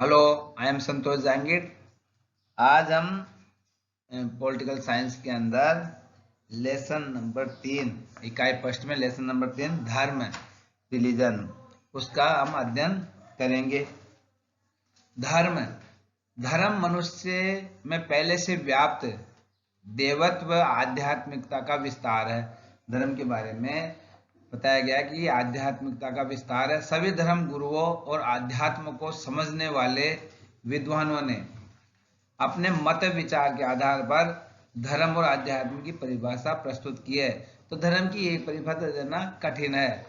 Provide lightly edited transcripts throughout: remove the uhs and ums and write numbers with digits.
Hello, I am संतोष जांगिड। आज हम political science के अंदर लेसन नंबर 3, इकाई फर्स्ट में लेसन नंबर 3 धर्म, रिलीजन, उसका हम अध्ययन करेंगे। धर्म धर्म मनुष्य में पहले से व्याप्त देवत्व आध्यात्मिकता का विस्तार है। धर्म के बारे में बताया गया कि ये आध्यात्मिकता का विस्तार है। सभी धर्म गुरुओं और आध्यात्म को समझने वाले विद्वानों ने अपने मत विचार के आधार पर धर्म और आध्यात्म की परिभाषा प्रस्तुत की है। तो धर्म की एक परिभाषा देना कठिन है।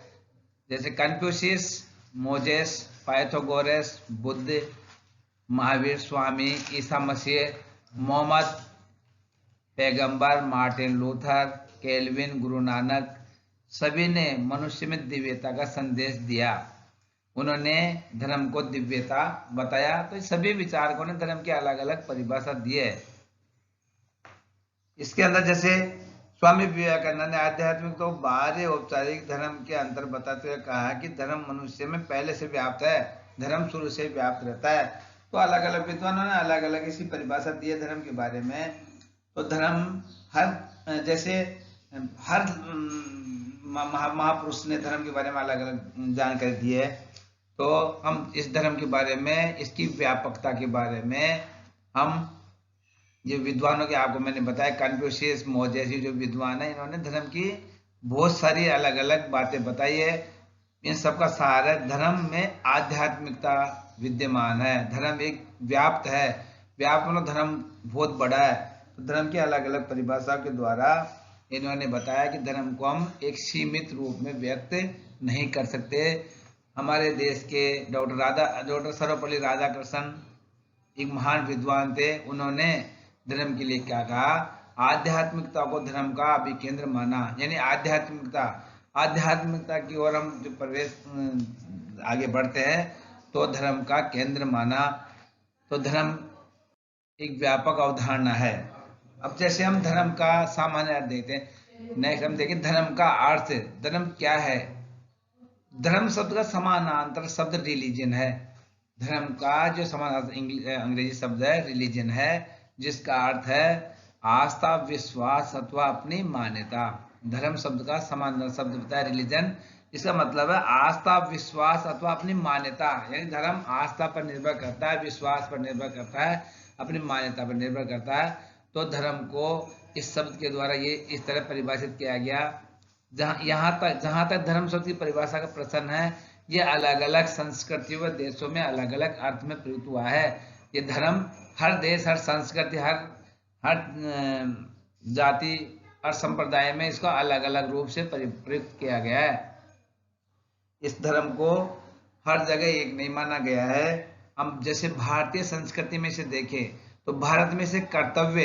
जैसे Confucius, Moses, Pythagoras, Buddha, Mahavir Swami, Isa Masih, Mohammad पैगंबर, Martin Luther, kelvin, Guru Nanak, सभी ने मनुष्य में दिव्यता का संदेश दिया। उन्होंने धर्म को दिव्यता बताया। तो सभी विचारकों ने धर्म की अलग अलग परिभाषा दी है। इसके अंदर जैसे स्वामी विवेकानंद ने आध्यात्मिक तो बाहरी औपचारिक धर्म के अंतर बताते हुए कहा कि धर्म मनुष्य में पहले से व्याप्त है, धर्म शुरू से व्याप्त रहता है। तो अलग अलग विद्वानों ने अलग अलग इसी परिभाषा दी है धर्म के बारे में। तो धर्म हर जैसे हर महापुरुष ने धर्म के बारे में अलग अलग जानकारी दी है। तो हम इस धर्म के बारे में, इसकी व्यापकता के बारे में हम जो विद्वानों के आपको मैंने बताया, कन्फ्यूशियस, मोजेस, जो विद्वान है, इन्होंने धर्म की बहुत सारी अलग अलग बातें बताई है। इन सबका सार है धर्म में आध्यात्मिकता विद्यमान है। धर्म एक व्याप्त है, व्याप्त मतलब धर्म बहुत बड़ा है। तो धर्म की अलग अलग परिभाषा के द्वारा इन्होंने बताया कि धर्म को हम एक सीमित रूप में व्यक्त नहीं कर सकते। हमारे देश के डॉक्टर सर्वपल्ली राधाकृष्णन एक महान विद्वान थे। उन्होंने धर्म के लिए क्या कहा? आध्यात्मिकता को धर्म का अभिकेंद्र माना। यानी आध्यात्मिकता की ओर हम जो प्रवेश आगे बढ़ते हैं तो धर्म का केंद्र माना। तो धर्म एक व्यापक अवधारणा है। अब जैसे हम धर्म का सामान्य अर्थ देखते हैं, नेक्स्ट हम देखें धर्म का अर्थ। धर्म क्या है? धर्म शब्द का समानांतर शब्द रिलीजन है। धर्म का जो समानांतर अंग्रेजी शब्द है रिलीजन है, जिसका अर्थ है आस्था, विश्वास अथवा अपनी मान्यता। धर्म शब्द का समानांतर शब्द होता है रिलीजन। इसका मतलब है आस्था, विश्वास अथवा अपनी मान्यता। यानी धर्म आस्था पर निर्भर करता है, विश्वास पर निर्भर करता है, अपनी मान्यता पर निर्भर करता है। तो धर्म को इस शब्द के द्वारा ये इस तरह परिभाषित किया गया। जहां तक धर्म शब्द की परिभाषा का प्रश्न है, ये अलग अलग संस्कृतियों व देशों में अलग अलग अर्थ में प्रयुक्त हुआ है। ये धर्म हर देश, हर संस्कृति, हर जाति और संप्रदाय में इसको अलग अलग रूप से प्रयुक्त किया गया है। इस धर्म को हर जगह एक नहीं माना गया है। हम जैसे भारतीय संस्कृति में से देखें तो भारत में से कर्तव्य,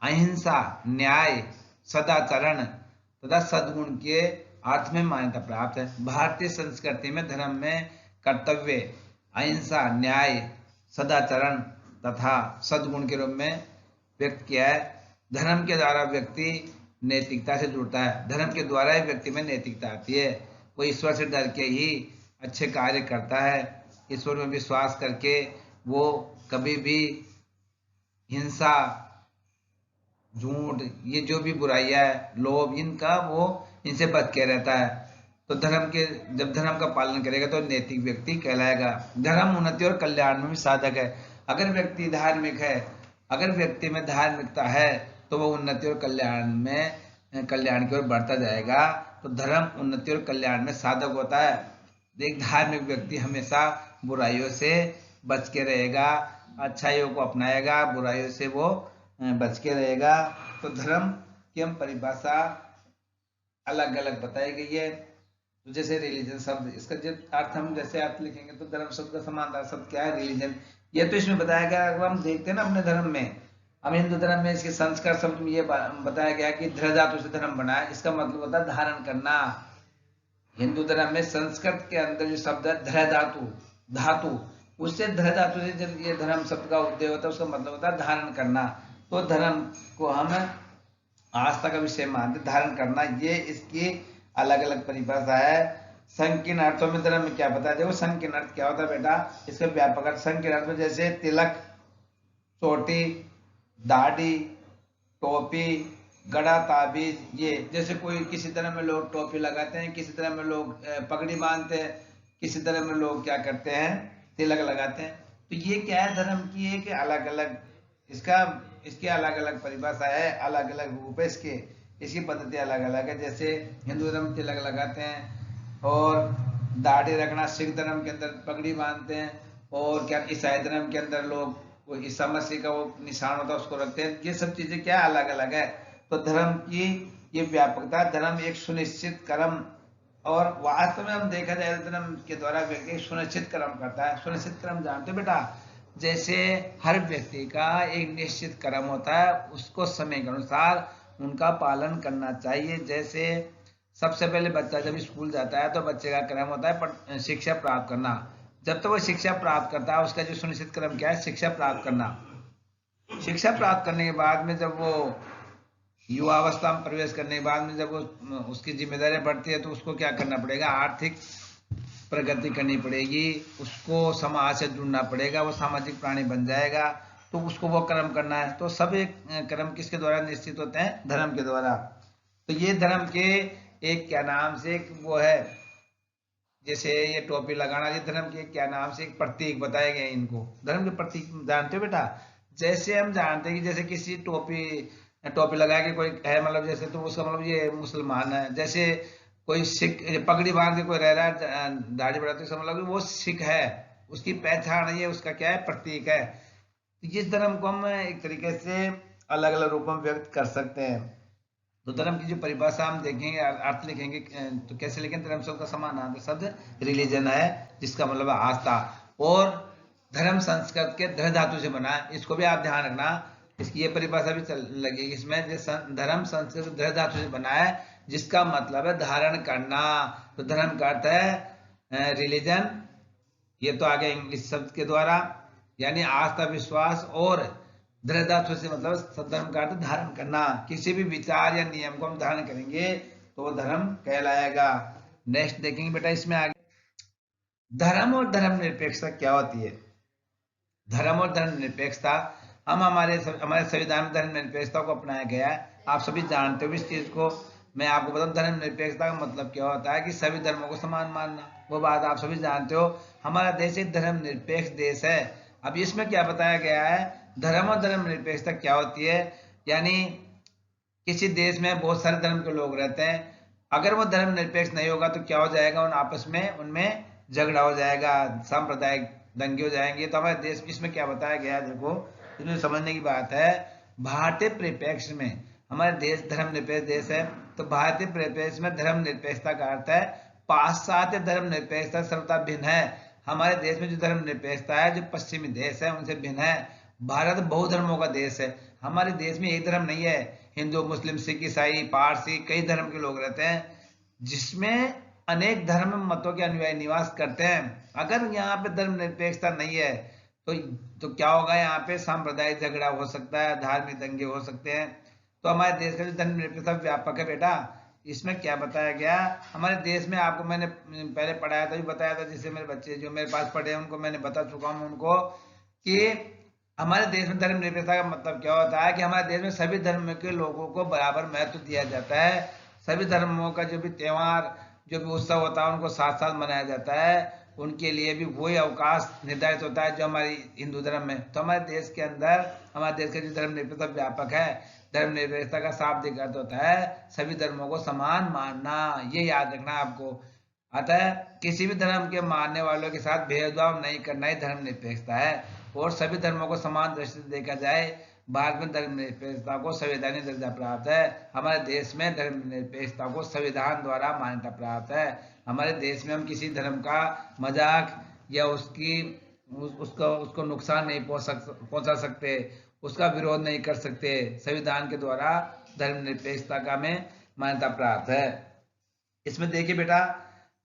अहिंसा, न्याय, सदाचरण तथा सद्गुण के अर्थ में मान्यता प्राप्त है। भारतीय संस्कृति में धर्म में कर्तव्य, अहिंसा, न्याय, सदाचरण तथा सद्गुण के रूप में व्यक्त किया है। धर्म के द्वारा व्यक्ति नैतिकता से जुड़ता है। धर्म के द्वारा ही व्यक्ति में नैतिकता आती है। वो ईश्वर से डर के ही अच्छे कार्य करता है। ईश्वर में विश्वास करके वो कभी भी हिंसा, झूठ, ये जो भी बुराइयां है, लोभ, इनसे बच के रहता है। तो जब धर्म का पालन करेगा तो नैतिक व्यक्ति कहलाएगा। धर्म उन्नति और कल्याण में भी साधक है। अगर व्यक्ति धार्मिक है, अगर व्यक्ति में धार्मिकता है तो वो उन्नति और कल्याण की ओर बढ़ता जाएगा। तो धर्म उन्नति और कल्याण में साधक होता है। एक धार्मिक व्यक्ति हमेशा बुराइयों से बच के रहेगा, अच्छाइयों को अपनाएगा, बुराइयों से वो बच के रहेगा। तो धर्म की हम परिभाषा अलग अलग बताई गई है। तो जैसे रिलीजन शब्द, इसका जब अर्थ हम जैसे अर्थ लिखेंगे तो धर्म शब्द का समानांतर शब्द क्या है? रिलीजन। ये तो इसमें बताया गया। अगर हम देखते हैं ना अपने धर्म में, हम हिंदू धर्म में इसके संस्कार शब्द में ये बताया गया कि धृ धातु से धर्म बना है। इसका मतलब होता है धारण करना। हिंदू धर्म में संस्कृत के अंदर जो शब्द है धृ धातु, उससे धृ धातु से जब ये धर्म शब्द का उदय होता है, उसका मतलब होता है धारण करना। तो धर्म को हम आस्था का विषय मानते, धारण करना। ये इसकी अलग अलग परिभाषा है। संकीर्ण अर्थों में धर्म में क्या बताया? देखो संकीर्ण अर्थ क्या होता है बेटा, इसका व्यापक अर्थ संकीर्ण अर्थ में जैसे तिलक, चोटी, दाढ़ी, टोपी, गड़ा, ताबीज, ये जैसे कोई किसी तरह में लोग टोपी लगाते हैं, किसी तरह में लोग पगड़ी बांधते हैं, किसी तरह में लोग क्या करते हैं, तिलक लगाते हैं। तो ये क्या है, धर्म की एक अलग अलग इसकी अलग अलग परिभाषा है, अलग अलग रूप है इसके, इसकी पद्धति अलग अलग है। जैसे हिंदू धर्म तिलक लगाते हैं और दाढ़ी रखना, सिख धर्म के अंदर पगड़ी बांधते हैं, और क्या ईसाई धर्म के अंदर लोग वो ईसा मसीह का वो निशान होता है उसको रखते हैं। ये सब चीजें क्या अलग अलग है। तो धर्म की ये व्यापकता, धर्म एक सुनिश्चित कर्म, और वास्तव में हम देखा जाए धर्म के द्वारा व्यक्ति सुनिश्चित कर्म करता है। सुनिश्चित कर्म जानते हो बेटा, जैसे हर व्यक्ति का एक निश्चित कर्म होता है, उसको समय के अनुसार उनका पालन करना चाहिए। जैसे सबसे पहले बच्चा जब स्कूल जाता है तो बच्चे का कर्म होता है शिक्षा प्राप्त करना। जब तक वो शिक्षा प्राप्त करता है उसका जो सुनिश्चित कर्म क्या है, शिक्षा प्राप्त करना। शिक्षा प्राप्त करने के बाद में जब वो युवावस्था में प्रवेश करने के बाद में जब वो उसकी जिम्मेदारी बढ़ती है तो उसको क्या करना पड़ेगा, आर्थिक प्रगति करनी पड़ेगी, उसको समाज से जुड़ना पड़ेगा, वो सामाजिक प्राणी बन जाएगा, तो उसको वो कर्म करना है। तो सब एक कर्म किसके द्वारा निश्चित होते हैं, धर्म के द्वारा। तो ये धर्म के एक क्या नाम से एक वो है, जैसे ये टोपी लगाना, ये धर्म के क्या नाम से एक प्रतीक बताए गए। इनको धर्म के प्रतीक जानते हो बेटा। जैसे हम जानते हैं कि जैसे किसी टोपी लगा के कोई है, मतलब जैसे तो उसका मतलब ये मुसलमान है। जैसे कोई सिख पगड़ी बांध के कोई रह रहा है, दाढ़ी बढ़ाते, इसका मतलब वो सिख है, उसकी पहचान है, ये उसका क्या है, प्रतीक है। तो इस धर्म को हम एक तरीके से अलग अलग रूपों में व्यक्त कर सकते हैं। तो धर्म की जो परिभाषा हम देखेंगे, अर्थ लिखेंगे तो कैसे लिखेंगे, धर्म शब्द का समानार्थक शब्द रिलीजन है, जिसका मतलब आस्था। और धर्म संस्कृत के धर्म धातु से बना है, इसको भी आप ध्यान रखना, इसकी ये परिभाषा भी लगेगी इसमें। धर्म संस्कृत धर्म धातु से बना है, जिसका मतलब है धारण करना। तो धर्म का अर्थ है रिलीजन, ये तो आगे इंग्लिश शब्द के द्वारा, यानी आस्था, विश्वास, और दृढ़ धातु से मतलब सद्धर्म का अर्थ धारण करना। किसी भी विचार या नियम को हम धारण करेंगे तो वो धर्म कहलाएगा। नेक्स्ट देखेंगे बेटा इसमें आगे, धर्म और धर्मनिरपेक्षता क्या होती है। धर्म और धर्मनिरपेक्षता, हम हमारे संविधान में धर्मनिरपेक्षता को अपनाया गया है, आप सभी जानते हो इस चीज को। मैं आपको बताऊं धर्मनिरपेक्षता का मतलब क्या होता है, कि सभी धर्मों को समान मानना, वो बात आप सभी जानते हो। हमारा देश एक धर्मनिरपेक्ष देश है। अब इसमें क्या बताया गया है, धर्म और धर्मनिरपेक्षता क्या होती है, यानी किसी देश में बहुत सारे धर्म के लोग रहते हैं, अगर वो धर्मनिरपेक्ष नहीं होगा तो क्या हो जाएगा, उन आपस में उनमें झगड़ा हो जाएगा, सांप्रदायिक दंगे हो जाएंगे। तो हमारे देश इसमें क्या बताया गया है, देखो इसमें समझने की बात है। भारतीय परिप्रेक्ष्य में हमारे देश धर्मनिरपेक्ष देश है, तो भारतीय परिप्रेक्ष्य में धर्मनिरपेक्षता का अर्थ है पाश्चात्य धर्मनिरपेक्षता सर्वथा भिन्न है। हमारे देश में जो धर्मनिरपेक्षता है, जो पश्चिमी देश है उनसे भिन्न है। भारत बहुधर्मों का देश है, हमारे देश में एक धर्म नहीं है, हिंदू, मुस्लिम, सिख, ईसाई, पारसी, कई धर्म के लोग रहते हैं, जिसमें अनेक धर्म मतों के अनुयायी निवास करते हैं। अगर यहाँ पे धर्मनिरपेक्षता नहीं है तो क्या होगा, यहाँ पे सांप्रदायिक झगड़ा हो सकता है, धार्मिक दंगे हो सकते हैं। तो हमारे देश का जो धर्मनिरपेक्षता व्यापक है बेटा, इसमें क्या बताया गया, हमारे देश में आपको मैंने पहले पढ़ाया था, भी बताया था, जिससे मेरे बच्चे जो मेरे पास पढ़े हैं उनको मैंने बता चुका हूँ उनको, कि हमारे देश में धर्मनिरपेक्षता का मतलब क्या होता है, कि हमारे देश में सभी धर्म के लोगों को बराबर महत्व दिया जाता है। सभी धर्मों का जो भी त्योहार, जो भी उत्सव होता है उनको साथ साथ मनाया जाता है, उनके लिए भी वही अवकाश निर्धारित होता है जो हमारी हिंदू धर्म में। तो हमारे देश के अंदर, हमारे देश का जो धर्मनिरपेक्षता व्यापक है, धर्मनिरपेक्षता का शाब्दिक अर्थ होता है सभी धर्मों को समान मानना, ये याद रखना आपको। अतः किसी भी धर्म के मानने वालों के साथ भेदभाव नहीं करना ही धर्मनिरपेक्षता है, और सभी धर्मों को समान दृष्टि से देखा जाए। भारत में धर्मनिरपेक्षता को संवैधानिक दर्जा प्राप्त है। हमारे देश में धर्मनिरपेक्षता को संविधान द्वारा मान्यता प्राप्त है। हमारे देश में हम किसी धर्म का मजाक या उसको नुकसान नहीं पहुंचा सकते, उसका विरोध नहीं कर सकते। संविधान के द्वारा धर्मनिरपेक्षता का हमें मान्यता प्राप्त है। इसमें देखिए बेटा,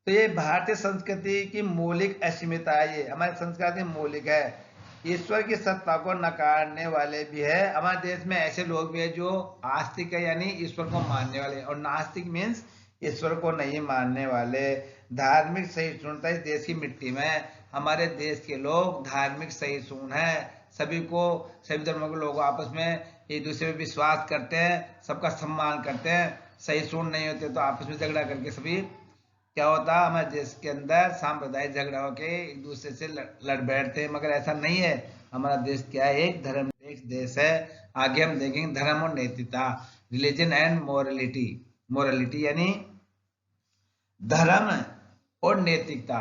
तो ये भारतीय संस्कृति की मौलिक असीमिता है, ये हमारी संस्कृति मौलिक है। ईश्वर की सत्ता को नकारने वाले भी है, हमारे देश में ऐसे लोग भी है जो आस्तिक है, यानी ईश्वर को मानने वाले, और नास्तिक मीन्स ईश्वर को नहीं मानने वाले। धार्मिक सहिष्णुता इस देश की मिट्टी में है। हमारे देश के लोग धार्मिक सहिष्णु हैं, सभी धर्मों के लोग आपस में एक दूसरे में विश्वास करते हैं, सबका सम्मान करते हैं। सहिष्णु नहीं होते तो आपस में झगड़ा करके सभी क्या होता, हमारे देश के अंदर सांप्रदायिक झगड़ा होके एक दूसरे से लड़ बैठते हैं, मगर ऐसा नहीं है। हमारा देश क्या है, एक धर्म एक देश है। आगे हम देखेंगे धर्म और नैतिकता, रिलीजन एंड मोरलिटी। मोरलिटी यानी धर्म और नैतिकता,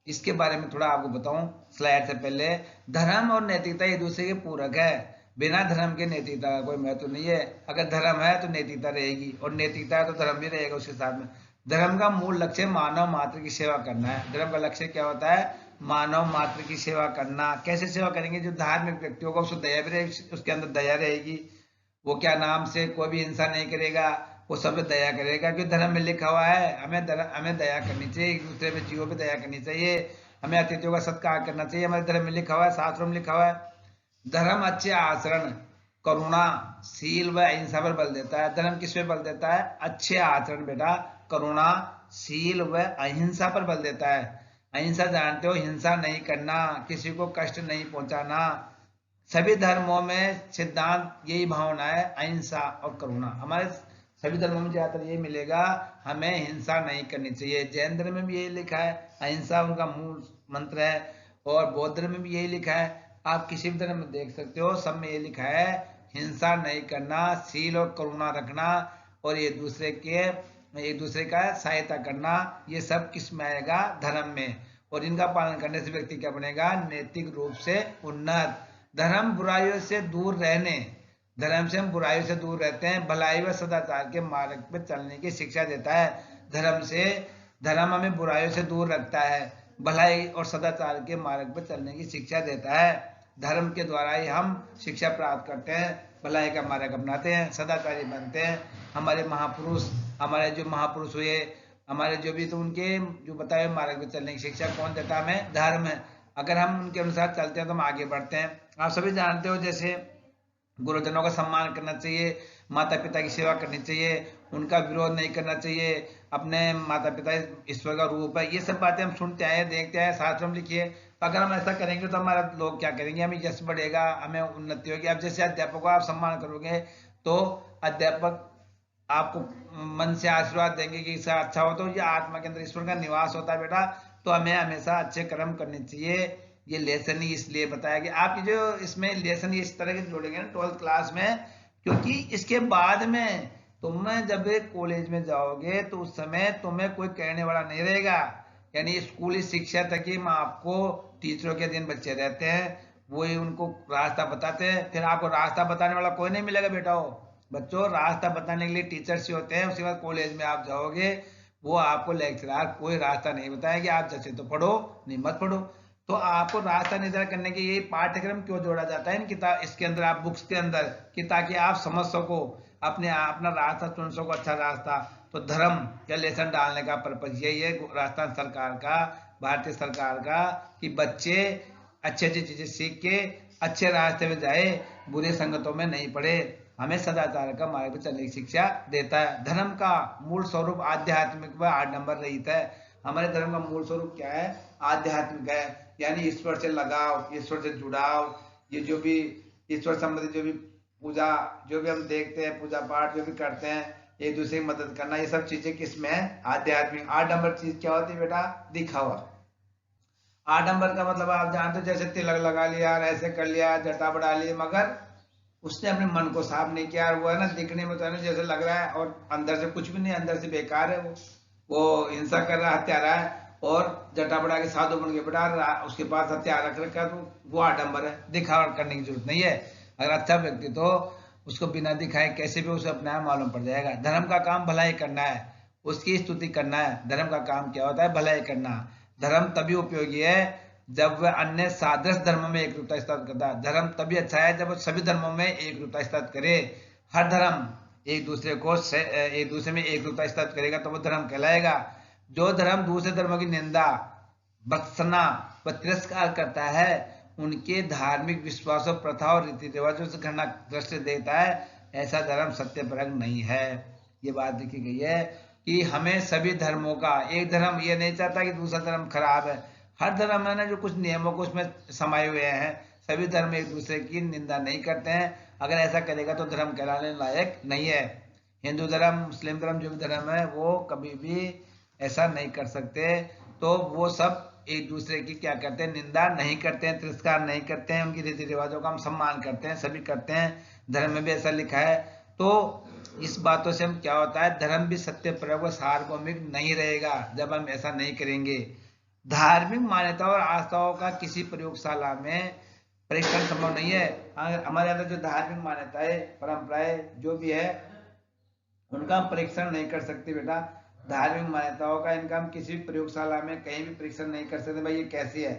इसके बारे में थोड़ा आपको बताऊं स्लाइड से पहले। धर्म और नैतिकता एक दूसरे के पूरक है। बिना धर्म के नैतिकता का कोई महत्व नहीं है। अगर धर्म है तो नैतिकता रहेगी, और नैतिकता है तो धर्म भी रहेगा उसके साथ में। धर्म का मूल लक्ष्य मानव मात्र की सेवा करना है। धर्म का लक्ष्य क्या होता है, मानव मात्र की सेवा करना। कैसे सेवा करेंगे, जो धार्मिक व्यक्ति होगा उसको दया भी रहेगी, उसके अंदर दया रहेगी। वो क्या नाम से कोई भी हिंसा नहीं करेगा, वो सब पे दया करेगा, क्योंकि धर्म में लिखा हुआ है हमें दया करनी चाहिए, एक दूसरे में जीवों पे दया करनी चाहिए, हमें अतिथियों का सत्कार करना चाहिए। हमारे धर्म में लिखा हुआ है, शास्त्रों में लिखा हुआ है। धर्म अच्छे आचरण, करुणा, शील व अहिंसा पर बल देता है। धर्म किस पे बल देता है, अच्छे आचरण बेटा, करुणा, शील व अहिंसा पर बल देता है। अहिंसा जानते हो, हिंसा नहीं करना, किसी को कष्ट नहीं पहुंचाना। सभी धर्मों में सिद्धांत यही भावना है, अहिंसा और करुणा। हमारे सभी धर्मों में ज्यादातर यही मिलेगा, हमें हिंसा नहीं करनी चाहिए। जैन धर्म में भी यही लिखा है, अहिंसा उनका मूल मंत्र है, और बौद्ध धर्म में भी यही लिखा है। आप किसी भी धर्म में देख सकते हो, सब में ये लिखा है, हिंसा नहीं करना, शील और करुणा रखना, और एक दूसरे का सहायता करना। ये सब किस में आएगा, धर्म में। और इनका पालन करने से व्यक्ति क्या बनेगा, नैतिक रूप से उन्नत। धर्म बुराइयों से दूर रहने, धर्म से हम बुराइयों से दूर रहते हैं, भलाई व सदाचार के मार्ग पर चलने की शिक्षा देता है। धर्म हमें बुराइयों से दूर रखता है, भलाई और सदाचार के मार्ग पर चलने की शिक्षा देता है। धर्म के द्वारा ही हम शिक्षा प्राप्त करते हैं, भलाई का मार्ग अपनाते हैं, सदाचारी बनते हैं। हमारे जो महापुरुष हुए, हमारे जो भी, तो उनके जो बताए मार्ग पर चलने की शिक्षा कौन देता है, हमें धर्म। अगर हम उनके अनुसार चलते हैं तो हम आगे बढ़ते हैं। आप सभी जानते हो, जैसे गुरुजनों का सम्मान करना चाहिए, माता पिता की सेवा करनी चाहिए, उनका विरोध नहीं करना चाहिए। अपने माता पिता ईश्वर का रूप है, ये सब बातें हम सुनते आए, देखते आए, शास्त्रों में लिखिए। अगर हम ऐसा करेंगे तो हमारा लोग क्या करेंगे, हमें यश बढ़ेगा, हमें उन्नति होगी। अब जैसे अध्यापक को आप सम्मान करोगे तो अध्यापक आपको मन से आशीर्वाद देंगे कि इसका अच्छा हो, तो ये आत्मा के अंदर ईश्वर का निवास होता है बेटा। तो हमें हमेशा अच्छे कर्म करने चाहिए। ये लेसन ही इसलिए बताया कि आपकी जो इसमें लेसन इस तरह के जोड़ेंगे ना 12th क्लास में, क्योंकि इसके बाद में तुम जब कॉलेज में जाओगे तो उस समय तुम्हें कोई कहने वाला नहीं रहेगा। यानी स्कूली शिक्षा तक ही आपको टीचरों के दिन बच्चे रहते हैं, वही उनको रास्ता बताते हैं। फिर आपको रास्ता बताने वाला कोई नहीं मिलेगा बेटा। हो बच्चों, रास्ता बताने के लिए टीचर्स ही होते हैं। उसके बाद कॉलेज में आप जाओगे, वो आपको लेक्चरर कोई रास्ता नहीं बताएगा, आप जैसे तो पढ़ो नहीं मत पढ़ो। तो आपको रास्ता निर्धारण करने के ये पाठ्यक्रम क्यों जोड़ा जाता है इन किताब, इसके अंदर, आप बुक्स के अंदर, कि ताकि आप समझ सको, अपना रास्ता चुन सको, अच्छा रास्ता। तो धर्म का लेसन डालने का पर्पज यही है राजस्थान सरकार का, भारतीय सरकार का, कि बच्चे अच्छी अच्छी चीजें सीख के अच्छे रास्ते में जाए, बुरे संगतों में नहीं पड़े। हमें सदाचार का मार्ग पर चलने की शिक्षा देता है। धर्म का मूल स्वरूप आध्यात्मिक व 8 नंबर रहित है। हमारे धर्म का मूल स्वरूप क्या है, आध्यात्मिक है, यानी ईश्वर से लगाव, ईश्वर से जुड़ाव। ये जो भी ईश्वर संबंधित जो भी पूजा, जो भी हम देखते हैं, पूजा पाठ जो भी करते हैं, एक दूसरे की मदद करना, ये सब चीजें किसमें है, आध्यात्मिक। 8 नंबर चीज क्या होती है बेटा, दिखावा। 8 नंबर का मतलब आप जानते हो, जैसे तिलक लगा लिया, ऐसे कर लिया, जटा बढ़ा ली, मगर उसने अपने मन को साफ नहीं किया। वो है ना, दिखने में तो है ना जैसे लग रहा है, और अंदर से कुछ भी नहीं, अंदर से बेकार है। वो हिंसा कर रहा है, हत्यारा है, और जटा बढ़ा के साधु बन के बैठा, उसके पास हथियार रख रखा, तो वो 8 नंबर है। दिखावा करने की जरूरत नहीं है। अगर अच्छा व्यक्ति तो उसको बिना दिखाए कैसे भी उसे अपना मालूम पड़ जाएगा। धर्म का काम भलाई करना है, उसकी स्तुति करना है। धर्म का काम क्या होता है, भलाई करना। धर्म तभी उपयोगी है जब वह अन्य सादृश धर्म में एक रूपता स्थापित करता है। धर्म तभी अच्छा है जब सभी धर्मों में एक रूपता स्थापित करे। हर धर्म एक दूसरे में एक रूपता स्थापित करेगा तो वो धर्म कहलाएगा। जो धर्म दूसरे धर्मों की निंदा, भत्सना व तिरस्कार करता है, उनके धार्मिक विश्वासों, प्रथा और रीति रिवाजों से घृणा दृष्टि देता है, ऐसा धर्म सत्यपरक नहीं है। ये बात लिखी गई है कि हमें सभी धर्मों का, एक धर्म ये नहीं चाहता कि दूसरा धर्म खराब है, हर धर्म है ना जो कुछ नियमों को उसमें समाये हुए हैं, सभी धर्म एक दूसरे की निंदा नहीं करते हैं। अगर ऐसा करेगा तो धर्म कहलाने लायक नहीं है। हिंदू धर्म, मुस्लिम धर्म, जो भी धर्म है वो कभी भी ऐसा नहीं कर सकते। तो वो सब एक दूसरे की क्या करते हैं, निंदा नहीं करते हैं, तिरस्कार नहीं करते हैं, उनकी रीति रिवाजों का हम सम्मान करते हैं, सभी करते हैं, धर्म में भी ऐसा लिखा है। तो इस बातों से हम क्या होता है, धर्म भी सत्य प्रयोग व सार्वभौमिक नहीं रहेगा जब हम ऐसा नहीं करेंगे। धार्मिक मान्यताओं और आस्थाओं का किसी प्रयोगशाला में परीक्षण संभव नहीं है। हमारे अंदर जो धार्मिक मान्यताएं, परंपराएं जो भी है उनका हम परीक्षण नहीं कर सकते बेटा। धार्मिक मान्यताओं का इनका हम किसी भी प्रयोगशाला में कहीं भी परीक्षण नहीं कर सकते भाई ये कैसी है।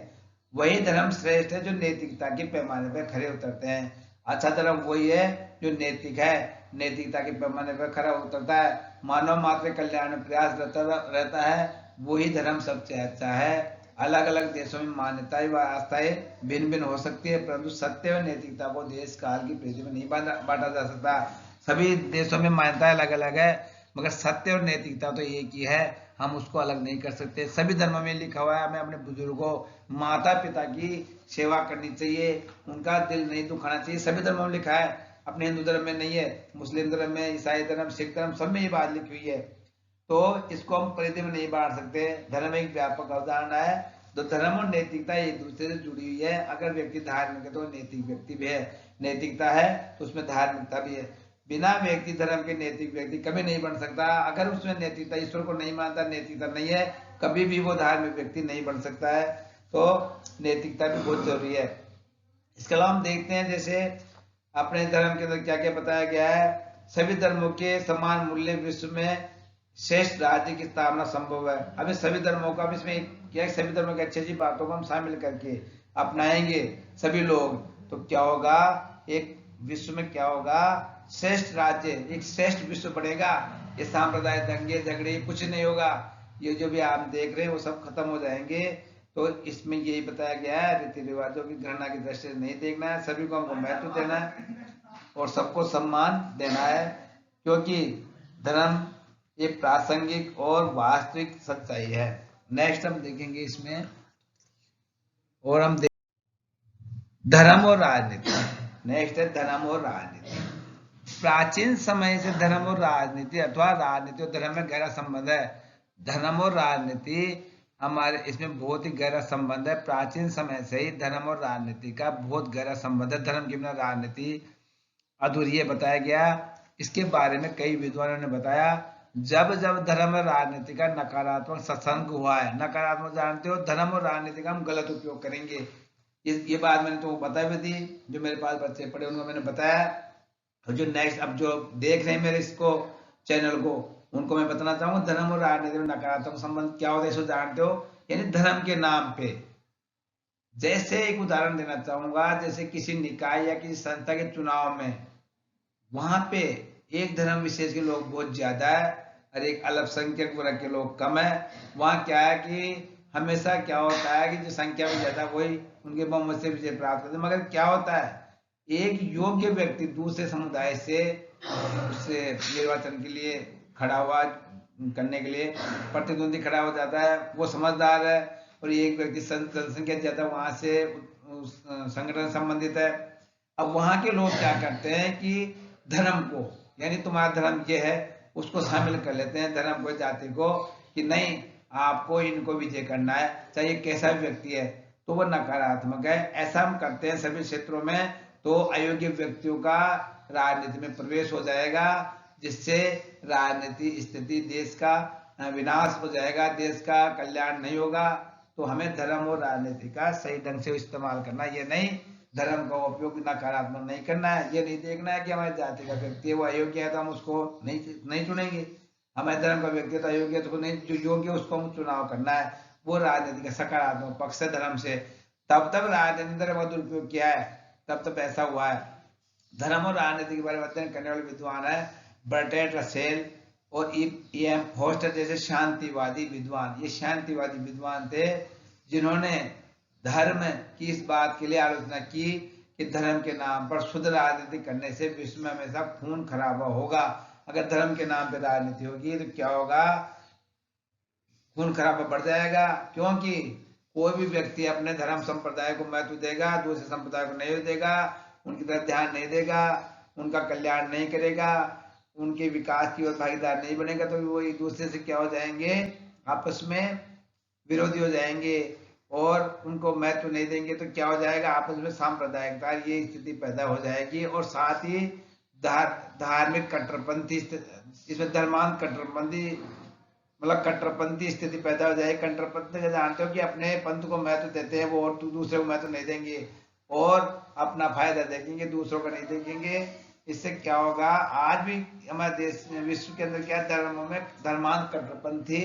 वही धर्म श्रेष्ठ है जो नैतिकता के पैमाने पर खड़े उतरते हैं। अच्छा धर्म वही है जो नैतिक है, नैतिकता के पैमाने पर खड़ा उतरता है, मानव मात्र कल्याण में प्रयास रहता है, वही धर्म सबसे अच्छा है। अलग अलग देशों में मान्यताएं व आस्थाएं भिन्न भिन्न हो सकती है, परंतु सत्य व नैतिकता को देश काल की परिधि में नहीं बांटा जा सकता। सभी देशों में मान्यताएं अलग अलग है, मगर सत्य और नैतिकता तो एक ही है, हम उसको अलग नहीं कर सकते। सभी धर्मों में लिखा हुआ है हमें अपने बुजुर्गों, माता पिता की सेवा करनी चाहिए, उनका दिल नहीं दुखाना चाहिए, सभी धर्मों में लिखा है। अपने हिंदू धर्म में नहीं है, मुस्लिम धर्म में, ईसाई धर्म, सिख धर्म, सब में ये बात लिखी हुई है। तो इसको हम परिधि में नहीं बांट सकते। धर्म एक व्यापक अवधारणा है, तो धर्म और नैतिकता एक दूसरे से जुड़ी हुई है। अगर व्यक्ति धार्मिक है तो नैतिक व्यक्ति भी है, नैतिकता है तो उसमें धार्मिकता भी है। बिना व्यक्ति धर्म के नैतिक व्यक्ति कभी नहीं बन सकता। अगर उसमें नैतिकता, ईश्वर को नहीं मानता, नैतिकता नहीं है, कभी भी वो धार्मिक व्यक्ति नहीं बन सकता है। तो नैतिकता भी बहुत जरूरी है। इसके अलावा हम देखते हैं जैसे अपने धर्म के अंदर क्या क्या बताया गया है। सभी धर्मों के समान मूल्य, विश्व में श्रेष्ठ राज्य की स्थापना संभव है। अभी सभी धर्मों का, इसमें क्या, सभी धर्मों की अच्छी अच्छी बातों को हम शामिल करके अपनाएंगे सभी लोग, तो क्या होगा, एक विश्व में क्या होगा, श्रेष्ठ राज्य, एक श्रेष्ठ विश्व बनेगा। ये सांप्रदायिक दंगे झगड़े कुछ नहीं होगा, ये जो भी आप देख रहे हैं वो सब खत्म हो जाएंगे। तो इसमें यही बताया गया है, रीति रिवाजों की घृणा की दृष्टि से नहीं देखना है, सभी को हमको महत्व देना है और सबको सम्मान देना है, क्योंकि धर्म एक प्रासंगिक और वास्तविक सच्चाई है। नेक्स्ट हम देखेंगे इसमें, और हम धर्म और राजनीति। नेक्स्ट है धर्म और राजनीति। प्राचीन समय से धर्म और राजनीति अथवा राजनीति और धर्म में गहरा संबंध है। धर्म और राजनीति हमारे इसमें बहुत ही गहरा संबंध है। प्राचीन समय से ही धर्म और राजनीति का बहुत गहरा संबंध है। धर्म के बिना राजनीति अधूरी है बताया गया। इसके बारे में कई विद्वानों ने बताया, जब जब धर्म और राजनीति का नकारात्मक सत्संग हुआ है, नकारात्मक जानते हो, धर्म और राजनीति का हम गलत उपयोग करेंगे, ये बात मैंने तो बताई भी थी, जो मेरे पास बच्चे पढ़े उनको मैंने बताया। और जो नेक्स्ट अब जो देख रहे हैं मेरे इसको चैनल को, उनको मैं बताना चाहूंगा धर्म और राजनीति में नकारात्मक संबंध क्या होता है, इसको जानते हो, यानी धर्म के नाम पे। जैसे एक उदाहरण देना चाहूंगा, जैसे किसी निकाय या किसी संस्था के चुनाव में, वहां पे एक धर्म विशेष के लोग बहुत ज्यादा है और एक अल्पसंख्यक वर्ग के लोग कम है। वहां क्या है कि हमेशा क्या होता है कि जो संख्या में ज्यादा वही उनके बहुमत से विजय प्राप्त करते हैं। मगर क्या होता है, एक योग्य व्यक्ति दूसरे समुदाय से उससे निर्वाचन के लिए खड़ा हुआ, करने के लिए प्रतिद्वंदी खड़ा हो जाता है, वो समझदार है, और एक व्यक्ति जनसंख्या ज्यादा वहां से संगठन संबंधित है। अब वहां के लोग क्या करते हैं कि धर्म को, यानी तुम्हारा धर्म ये है, उसको शामिल कर लेते हैं, धर्म को, जाति को, कि नहीं आपको इनको विजय करना है, चाहे कैसा भी व्यक्ति है। तो वो नकारात्मक है। ऐसा हम करते हैं सभी क्षेत्रों में, तो अयोग्य व्यक्तियों का राजनीति में प्रवेश हो जाएगा, जिससे राजनीति स्थिति, देश का विनाश हो जाएगा, देश का कल्याण नहीं होगा। तो हमें धर्म और राजनीति का सही ढंग से इस्तेमाल करना, ये नहीं धर्म का उपयोग नकारात्मक नहीं करना है। ये नहीं देखना है कि हमारी जाति का व्यक्ति है वो अयोग्य है तो हम उसको नहीं चुनेंगे, हमारे धर्म का व्यक्ति तो अयोग्य है तो नहीं, जो योग्य उसको हम चुनाव करना है। वो राजनीति का सकारात्मक पक्ष है धर्म से। तब तक राजनीति का दुरुपयोग किया है, तब तक ऐसा हुआ है। धर्म और राजनीति के बारे में अध्ययन करने वाले विद्वान है बर्ट्रैंड रसेल और E.M. फोस्टर जैसे शांतिवादी विद्वान। ये शांतिवादी विद्वान थे जिन्होंने धर्म की इस बात के लिए आलोचना की कि धर्म के नाम पर शुद्ध राजनीति करने से विश्व में हमेशा खून खराबा होगा। अगर धर्म के नाम पे राजनीति होगी तो क्या होगा, खून खराबा बढ़ जाएगा। क्योंकि कोई भी व्यक्ति अपने धर्म संप्रदाय को महत्व देगा, दूसरे संप्रदाय को नहीं देगा, उनकी तरफ ध्यान नहीं देगा, उनका कल्याण नहीं करेगा, उनके विकास की ओर भागीदार नहीं बनेगा, तो वो एक दूसरे से क्या हो जाएंगे, आपस में विरोधी हो जाएंगे और उनको महत्व नहीं देंगे। तो क्या हो जाएगा, आपस में सांप्रदायिकता ये स्थिति पैदा हो जाएगी। और साथ ही धार्मिक कट्टरपंथी, इसमें धर्मांत कट्टरपंथी मतलब कट्टरपंथी स्थिति पैदा हो जाएगी। कट्टरपंथी जानते हो कि अपने पंथ को महत्व देते हैं वो, और दूसरे को महत्व नहीं देंगे और अपना फायदा देखेंगे, दूसरों का नहीं देखेंगे। इससे क्या होगा, आज भी हमारे देश में, विश्व के अंदर क्या धर्मों में धर्मांत कट्टरपंथी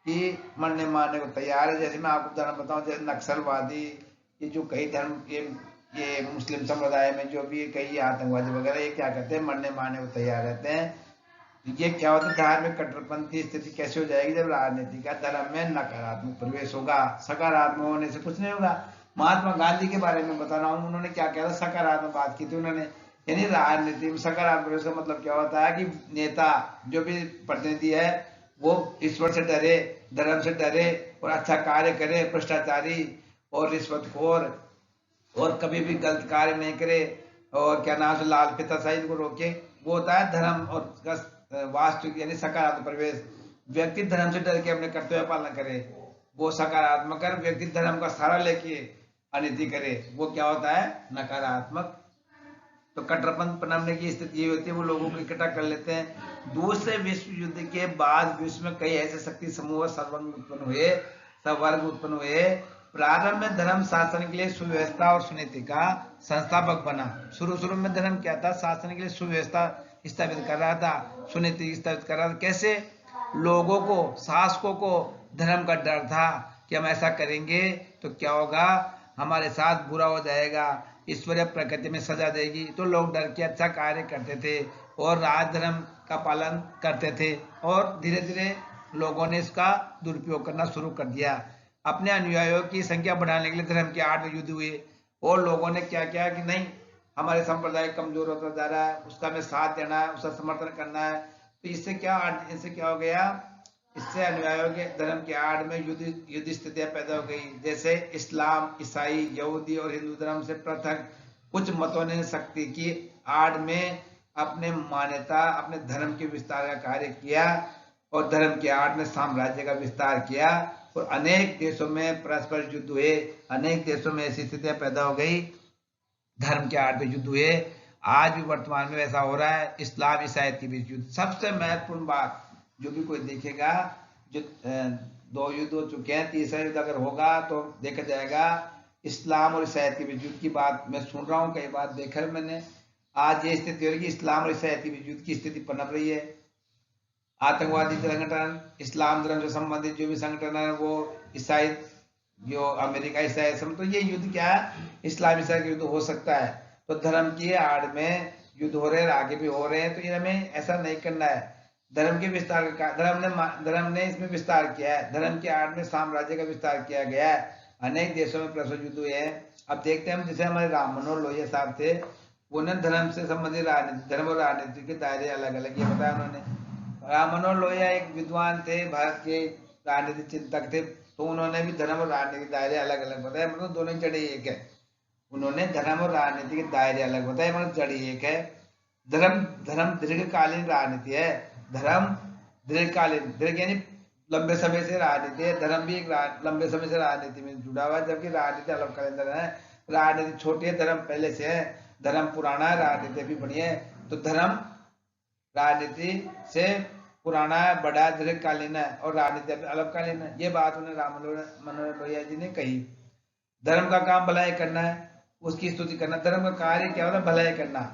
कि मरने मारने को तैयार है। जैसे मैं आपको उदाहरण बताऊं, जैसे नक्सलवादी, ये जो कई धर्म ये मुस्लिम समुदाय में जो भी कई आतंकवादी वगैरह, ये क्या करते हैं, मरने मारने को तैयार रहते हैं। ये क्या होता है, धार्मिक कट्टरपंथी स्थिति कैसे हो जाएगी, जब राजनीति का धर्म में नकारात्मक प्रवेश होगा। सकारात्मक होने से कुछ नहीं होगा। महात्मा गांधी के बारे में बता रहा हूँ, उन्होंने क्या किया था, सकारात्मक बात की थी उन्होंने। यानी राजनीति में सकारात्मक प्रवेश का मतलब क्या होता है कि नेता जो भी प्रतिनिधि है वो ईश्वर से डरे, धर्म से डरे और अच्छा कार्य करे, भ्रष्टाचारी और रिश्वतखोर और कभी भी गलत कार्य नहीं करे, और क्या नाम से लाल फिताशाही को रोके। वो होता है धर्म और वास्तविक यानी सकारात्मक प्रवेश। व्यक्ति धर्म से डर के अपने कर्तव्य पालन करे, वो सकारात्मक कर। व्यक्ति धर्म का सहारा लेके अनिति करे, वो क्या होता है, नकारात्मक। तो कट्टरपंथ पनपने की स्थिति ये होती है, वो लोगों को इकट्ठा कर लेते हैं। दूसरे विश्व युद्ध के बाद विश्व में कई ऐसे शक्ति समूह सर्वंग उत्पन्न हुए। प्रारंभ में धर्म शासन के लिए सुव्यवस्था और सुनीति का संस्थापक बना। शुरू में धर्म क्या था, शासन के लिए सुव्यवस्था स्थापित कर रहा था, सुनीति स्थापित कर रहा था। कैसे, लोगों को, शासकों को धर्म का डर था कि हम ऐसा करेंगे तो क्या होगा, हमारे साथ बुरा हो जाएगा, ईश्वरीय प्रकृति में सजा देगी। तो लोग डर के अच्छा कार्य करते थे और राजधर्म का पालन करते थे, और धीरे धीरे लोगों ने इसका दुरुपयोग करना शुरू कर दिया। अपने अनुयायियों की संख्या बढ़ाने के लिए धर्म के 8 युद्ध हुए, और लोगों ने क्या किया कि नहीं, हमारे संप्रदाय कमजोर होता जा रहा है, उसका हमें साथ देना है, उसका समर्थन करना है। तो इससे क्या हो गया, इससे अनुयायियों के धर्म के आड़ में युद्ध स्थितियां पैदा हो गई। जैसे इस्लाम, ईसाई, यहूदी और हिंदू धर्म से पृथक कुछ मतों ने शक्ति की आड़ में अपने मान्यता, अपने धर्म के विस्तार का कार्य किया, और धर्म के आड़ में साम्राज्य का विस्तार किया, और अनेक देशों में परस्पर युद्ध हुए। अनेक देशों में ऐसी स्थितियां पैदा हो गई, धर्म के आड़ पे युद्ध हुए। आज भी वर्तमान में ऐसा हो रहा है, इस्लाम ईसाईयत के बीच युद्ध। सबसे महत्वपूर्ण बात जो भी कोई देखेगा, जो 2 युद्ध हो चुके हैं, तीसरा युद्ध अगर होगा तो देखा जाएगा इस्लाम और ईसाईयत के बीच युद्ध की बात मैं सुन रहा हूँ, कई बार देखा है मैंने। आज ये स्थिति हो रही है, इस्लाम और ईसाईयत के बीच युद्ध की स्थिति पनप रही है। आतंकवादी संगठन, इस्लाम धर्म से संबंधित जो भी संगठन है, वो ईसाई, जो अमेरिका ईसाई, तो ये युद्ध क्या है, इस्लाम ईसाई का युद्ध हो सकता है। तो धर्म की आड़ में युद्ध हो रहे हैं, आगे भी हो रहे हैं। तो ये हमें ऐसा नहीं करना है। धर्म के विस्तार का धर्म ने इसमें विस्तार किया है, धर्म के आड़ में साम्राज्य का विस्तार किया गया है। अनेक देशों में परस्पर युद्ध हुए हैं। अब देखते हैं हम, जैसे हमारे राम मनोहर लोहिया साहब थे, उन्होंने धर्म से संबंधित राजनीति, धर्म और राजनीति के दायरे अलग अलग ये बताया उन्होंने। राम मनोहर लोहिया एक विद्वान थे, भारत के राजनीतिक चिंतक थे, तो उन्होंने भी धर्म और राजनीति के दायरे अलग अलग बताए, मतलब दोनों जड़े एक है। उन्होंने धर्म और राजनीति के दायरे अलग बताए, मतलब जड़ी एक है। धर्म दीर्घकालीन राजनीति है। धर्म दीर्घकालीन, दीर्घ यानी लंबे समय से राजनीति है, धर्म भी एक लंबे समय से राजनीति में जुड़ा हुआ है, जबकि राजनीति अल्पकालीन है। राजनीति छोटी है, धर्म पहले से है। धर्म पुराना है, राजनीति भी बड़ी है। तो धर्म राजनीति से पुराना है, बड़ा है, दीर्घकालीन है, और राजनीति अल्पकालीन है। ये बात उन्हें राम मनोहर लोहिया जी ने कही। धर्म का काम भलाई करना है, उसकी स्तुति करना। धर्म का कार्य क्या होता है, भलाई करना,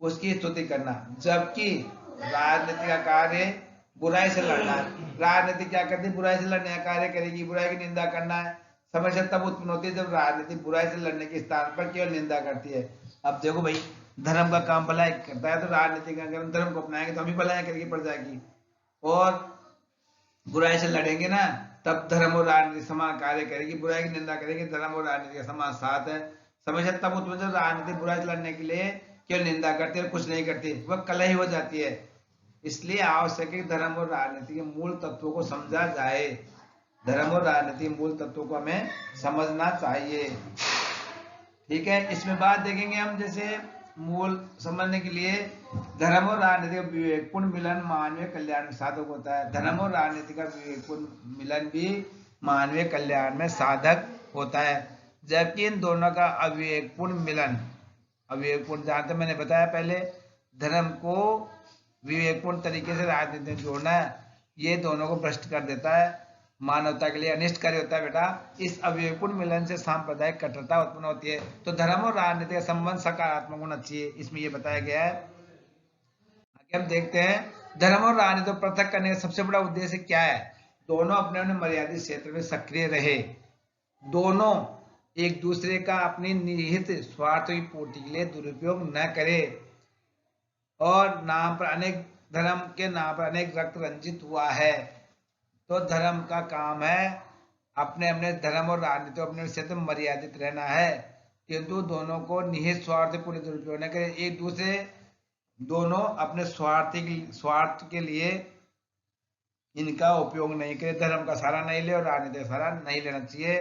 उसकी स्तुति करना। जबकि राजनीति का कार्य बुराई से लड़ना है। राजनीति क्या करती है, बुराई से लड़ने का कार्य करेगी, बुराई की निंदा करना है। समस्या तब उत्पन्न होती है जब राजनीति बुराई से लड़ने के स्थान पर केवल निंदा करती है। अब देखो भाई, धर्म का काम भलाई करता है, तो राजनीति का अगर हम धर्म को अपनाएंगे तो हम भी भलाई करके पड़ जाएगी, और बुराई से लड़ेंगे ना, तब धर्म और राजनीति समान कार्य करेगी। बुराई की निंदा करेगी, धर्म और राजनीति का समान साथ है। समस्या तब उत्पन्न जब राजनीति बुराई से लड़ने के लिए केवल निंदा करती है, कुछ नहीं करती, वह कलह हो जाती है। इसलिए आवश्यक है कि धर्म और राजनीति के मूल तत्वों को समझा जाए। धर्म और राजनीति के मूल तत्वों को हमें समझना चाहिए। ठीक है, इसमें बात देखेंगे हम, जैसे मूल समझने के लिए धर्म और राजनीति का विवेकपूर्ण मिलन मानवीय कल्याण में साधक होता है। धर्म और राजनीति का विवेकपूर्ण मिलन भी मानवीय कल्याण में साधक होता है, जबकि इन दोनों का अविवेकपूर्ण मिलन, अविवेकपूर्ण जहां तक मैंने बताया पहले, धर्म को विवेकपूर्ण तरीके से राजनीति में जोड़ना है, ये दोनों को भ्रष्ट कर देता है, मानवता के लिए अनिष्टकारी होता है बेटा। इस अविवेकपूर्ण मिलन से सांप्रदायिक कट्टरता उत्पन्न होती है। तो धर्म और राजनीति का संबंध सकारात्मक होना चाहिए, इसमें ये बताया गया है। आगे हम देखते हैं धर्म और राजनीति को पृथक करने का सबसे बड़ा उद्देश्य क्या है। दोनों अपने अपने मर्यादित क्षेत्र में सक्रिय रहे, दोनों एक दूसरे का अपनी निहित स्वार्थ की पूर्ति के लिए दुरुपयोग न करे, और नाम पर अनेक धर्म के नाम पर अनेक रक्त रंजित हुआ है। तो धर्म का काम है अपने अपने धर्म और राजनीति अपने क्षेत्र में मर्यादित रहना है, किंतु दोनों को निहित स्वार्थ पूरे दुरुपयोग न करें। एक दूसरे दोनों अपने स्वार्थ के लिए इनका उपयोग नहीं करे, धर्म का सहारा नहीं ले और राजनीति का सहारा नहीं लेना चाहिए।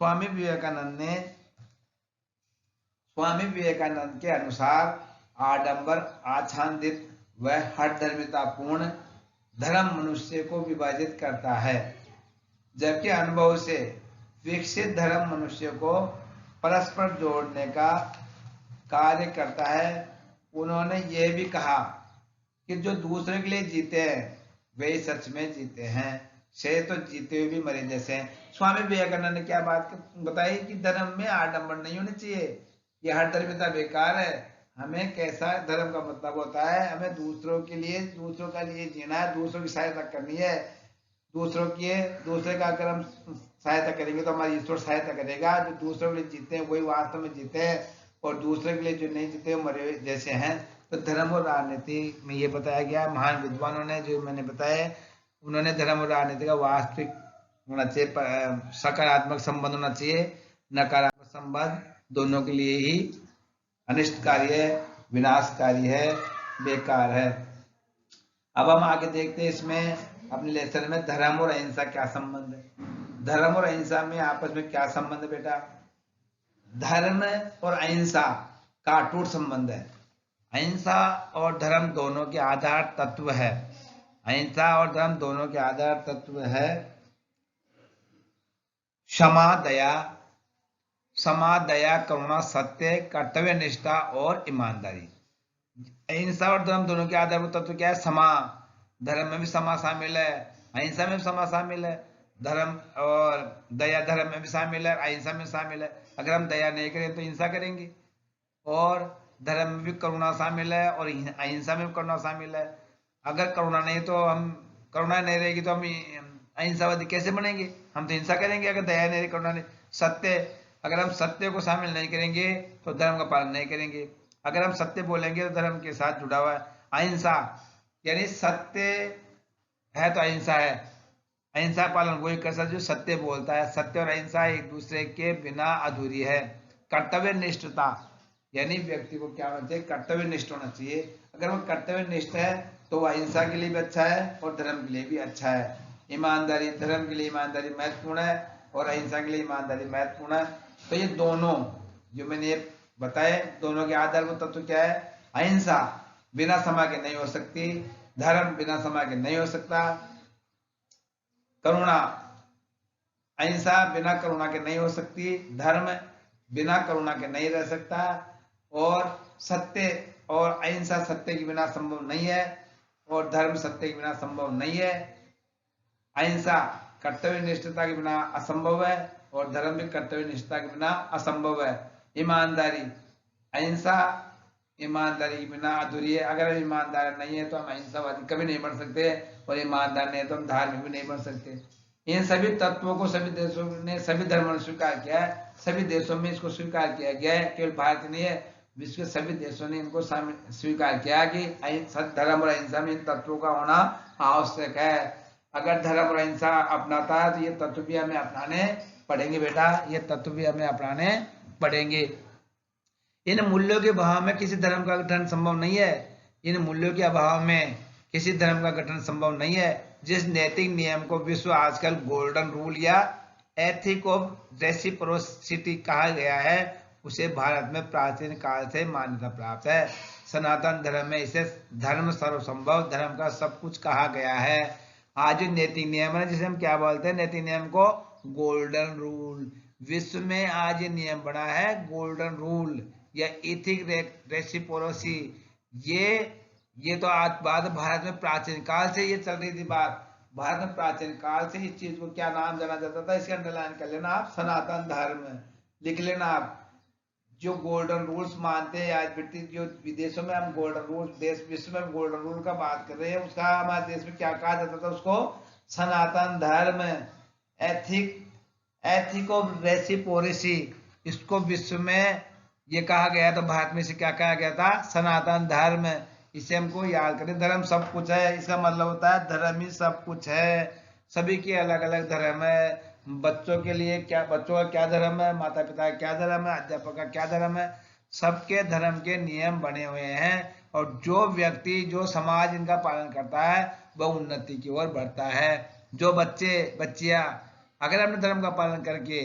स्वामी विवेकानंद के अनुसार आडंबर, आच्छादित व हठधर्मितापूर्ण धर्म मनुष्य को विभाजित करता है, जबकि अनुभव से विकसित धर्म मनुष्य को परस्पर जोड़ने का कार्य करता है। उन्होंने यह भी कहा कि जो दूसरे के लिए जीते हैं वे सच में जीते हैं, से तो जीते हुए भी मरे जैसे हैं। स्वामी विवेकानंद ने क्या बात बताई कि धर्म में आडंबर नहीं होनी चाहिए, ये हठधर्मिता बेकार है। हमें कैसा धर्म का मतलब होता है, हमें दूसरों के लिए, दूसरों का लिए जीना है, दूसरों की सहायता करनी है। दूसरे का अगर हम सहायता करेंगे तो हमारी ईश्वर सहायता करेगा। जो दूसरों के लिए जीते हैं वही वास्तव में जीते हैं, और दूसरे के लिए जो नहीं जीते वो मरे जैसे हैं। तो धर्म और राजनीति में ये बताया गया, महान विद्वानों ने जो मैंने बताया, उन्होंने धर्म और राजनीति का वास्तविक होना चाहिए, सकारात्मक संबंध होना चाहिए, नकारात्मक संबंध दोनों के लिए ही अनिष्टकारी है, विनाशकारी है, बेकार है। अब हम आगे देखते हैं इसमें अपने लेसन में धर्म और अहिंसा क्या संबंध है। धर्म और अहिंसा में आपस में क्या संबंध है बेटा। धर्म और अहिंसा का अटूट संबंध है। अहिंसा और धर्म दोनों के आधार तत्व है। अहिंसा और धर्म दोनों के आधार तत्व है क्षमा, दया, करुणा, सत्य, कर्तव्य निष्ठा और ईमानदारी। अहिंसा और धर्म दोनों के आधार तत्व क्या है। समा, धर्म में भी समा शामिल है, अहिंसा में भी समा शामिल है। धर्म और दया धर्म में भी शामिल है, अहिंसा में शामिल है। अगर हम दया नहीं करें तो हिंसा करेंगे, और धर्म में भी करुणा शामिल है और अहिंसा में भी करुणा शामिल है। अगर करुणा नहीं तो हम करुणा नहीं रहेगी तो हम अहिंसावादी कैसे बनेंगे, हम तो हिंसा करेंगे। अगर दया नहीं, करुणा नहीं। सत्य, अगर हम सत्य को शामिल नहीं करेंगे तो धर्म का पालन नहीं करेंगे। अगर हम सत्य बोलेंगे तो धर्म के साथ जुड़ा हुआ है। अहिंसा यानी सत्य है तो अहिंसा है। अहिंसा पालन वही कर सकता जो सत्य बोलता है। सत्य और अहिंसा एक दूसरे के बिना अधूरी है। कर्तव्य निष्ठता यानी व्यक्ति को क्या होना चाहिए, कर्तव्य निष्ठ होना चाहिए। अगर वो कर्तव्य निष्ठ है तो वह अहिंसा के लिए भी अच्छा है और धर्म के लिए भी अच्छा है। ईमानदारी, धर्म के लिए ईमानदारी महत्वपूर्ण है और अहिंसा के लिए ईमानदारी महत्वपूर्ण है। तो ये दोनों जो मैंने ये बताए, दोनों के आधार को तत्व क्या है। अहिंसा बिना समा के नहीं हो सकती, धर्म बिना समा के नहीं हो सकता। करुणा, अहिंसा बिना करुणा के नहीं हो सकती, धर्म बिना करुणा के नहीं रह सकता, और सत्य और अहिंसा सत्य के बिना संभव नहीं है और धर्म सत्य के बिना संभव नहीं है। अहिंसा कर्तव्य निष्ठता के बिना असंभव है और धर्म भी कर्तव्य निष्ठता के बिना असंभव है। ईमानदारी, अहिंसा ईमानदारी के बिना अधूरी है। अगर हम ईमानदार नहीं है तो हम अहिंसावादी कभी नहीं बन सकते, और ईमानदार नहीं है तो हम धार्मिक भी नहीं बन सकते। इन सभी तत्वों को सभी देशों ने, सभी धर्मों ने स्वीकार किया है। सभी देशों में इसको स्वीकार किया गया है, केवल भारत नहीं है, विश्व के सभी देशों ने इनको स्वीकार किया कि धर्म और अहिंसा में इन तत्वों का होना आवश्यक है। अगर धर्म और अहिंसा अपनाता है तो ये तत्व भी हमें अपनाने पड़ेंगे बेटा, ये तत्व भी हमें अपनाने पड़ेंगे। इन मूल्यों के अभाव में किसी धर्म का गठन संभव नहीं है। इन मूल्यों के अभाव में किसी धर्म का गठन संभव नहीं है। जिस नैतिक नियम को विश्व आजकल गोल्डन रूल या एथिक ऑफ रेसिप्रोसिटी कहा गया है, उसे भारत में प्राचीन काल से मान्यता प्राप्त है। सनातन धर्म में इसे धर्म सर्वसंभव धर्म का सब कुछ कहा गया है। आज जो नैतिक नियम है, जिसे हम क्या बोलते हैं, नैतिक नियम को गोल्डन रूल। विश्व में आज ये नियम बना है गोल्डन रूल या एथिक रेसिप्रोसिटी। ये तो आज बात भारत में प्राचीन काल से ये चल रही थी बात। भारत में प्राचीन काल से इस चीज को क्या नाम जाना जाता था, इसका अंडरलाइन कर लेना आप, सनातन धर्म लिख लेना आप। जो गोल्डन रूल्स मानते हैं आज ब्रिटिश, जो विदेशों में हम गोल्डन रूल, देश विश्व में गोल्डन रूल का बात कर रहे हैं, उसका हमारे देश में क्या कहा जाता था, उसको सनातन धर्म, एथिक ऑफ रेसिप्रोसिटी, इसको विश्व में ये कहा गया। तो भारत में इसे क्या कहा गया था, सनातन धर्म। इसे हमको याद करें। धर्म सब कुछ है, इसका मतलब होता है धर्म ही सब कुछ है। सभी के अलग अलग धर्म है। बच्चों के लिए क्या, बच्चों का क्या धर्म है, माता पिता का क्या धर्म है, अध्यापक का क्या धर्म है, सबके धर्म के नियम बने हुए हैं। और जो व्यक्ति, जो समाज इनका पालन करता है वह उन्नति की ओर बढ़ता है। जो बच्चे बच्चियां अगर अपने धर्म का पालन करके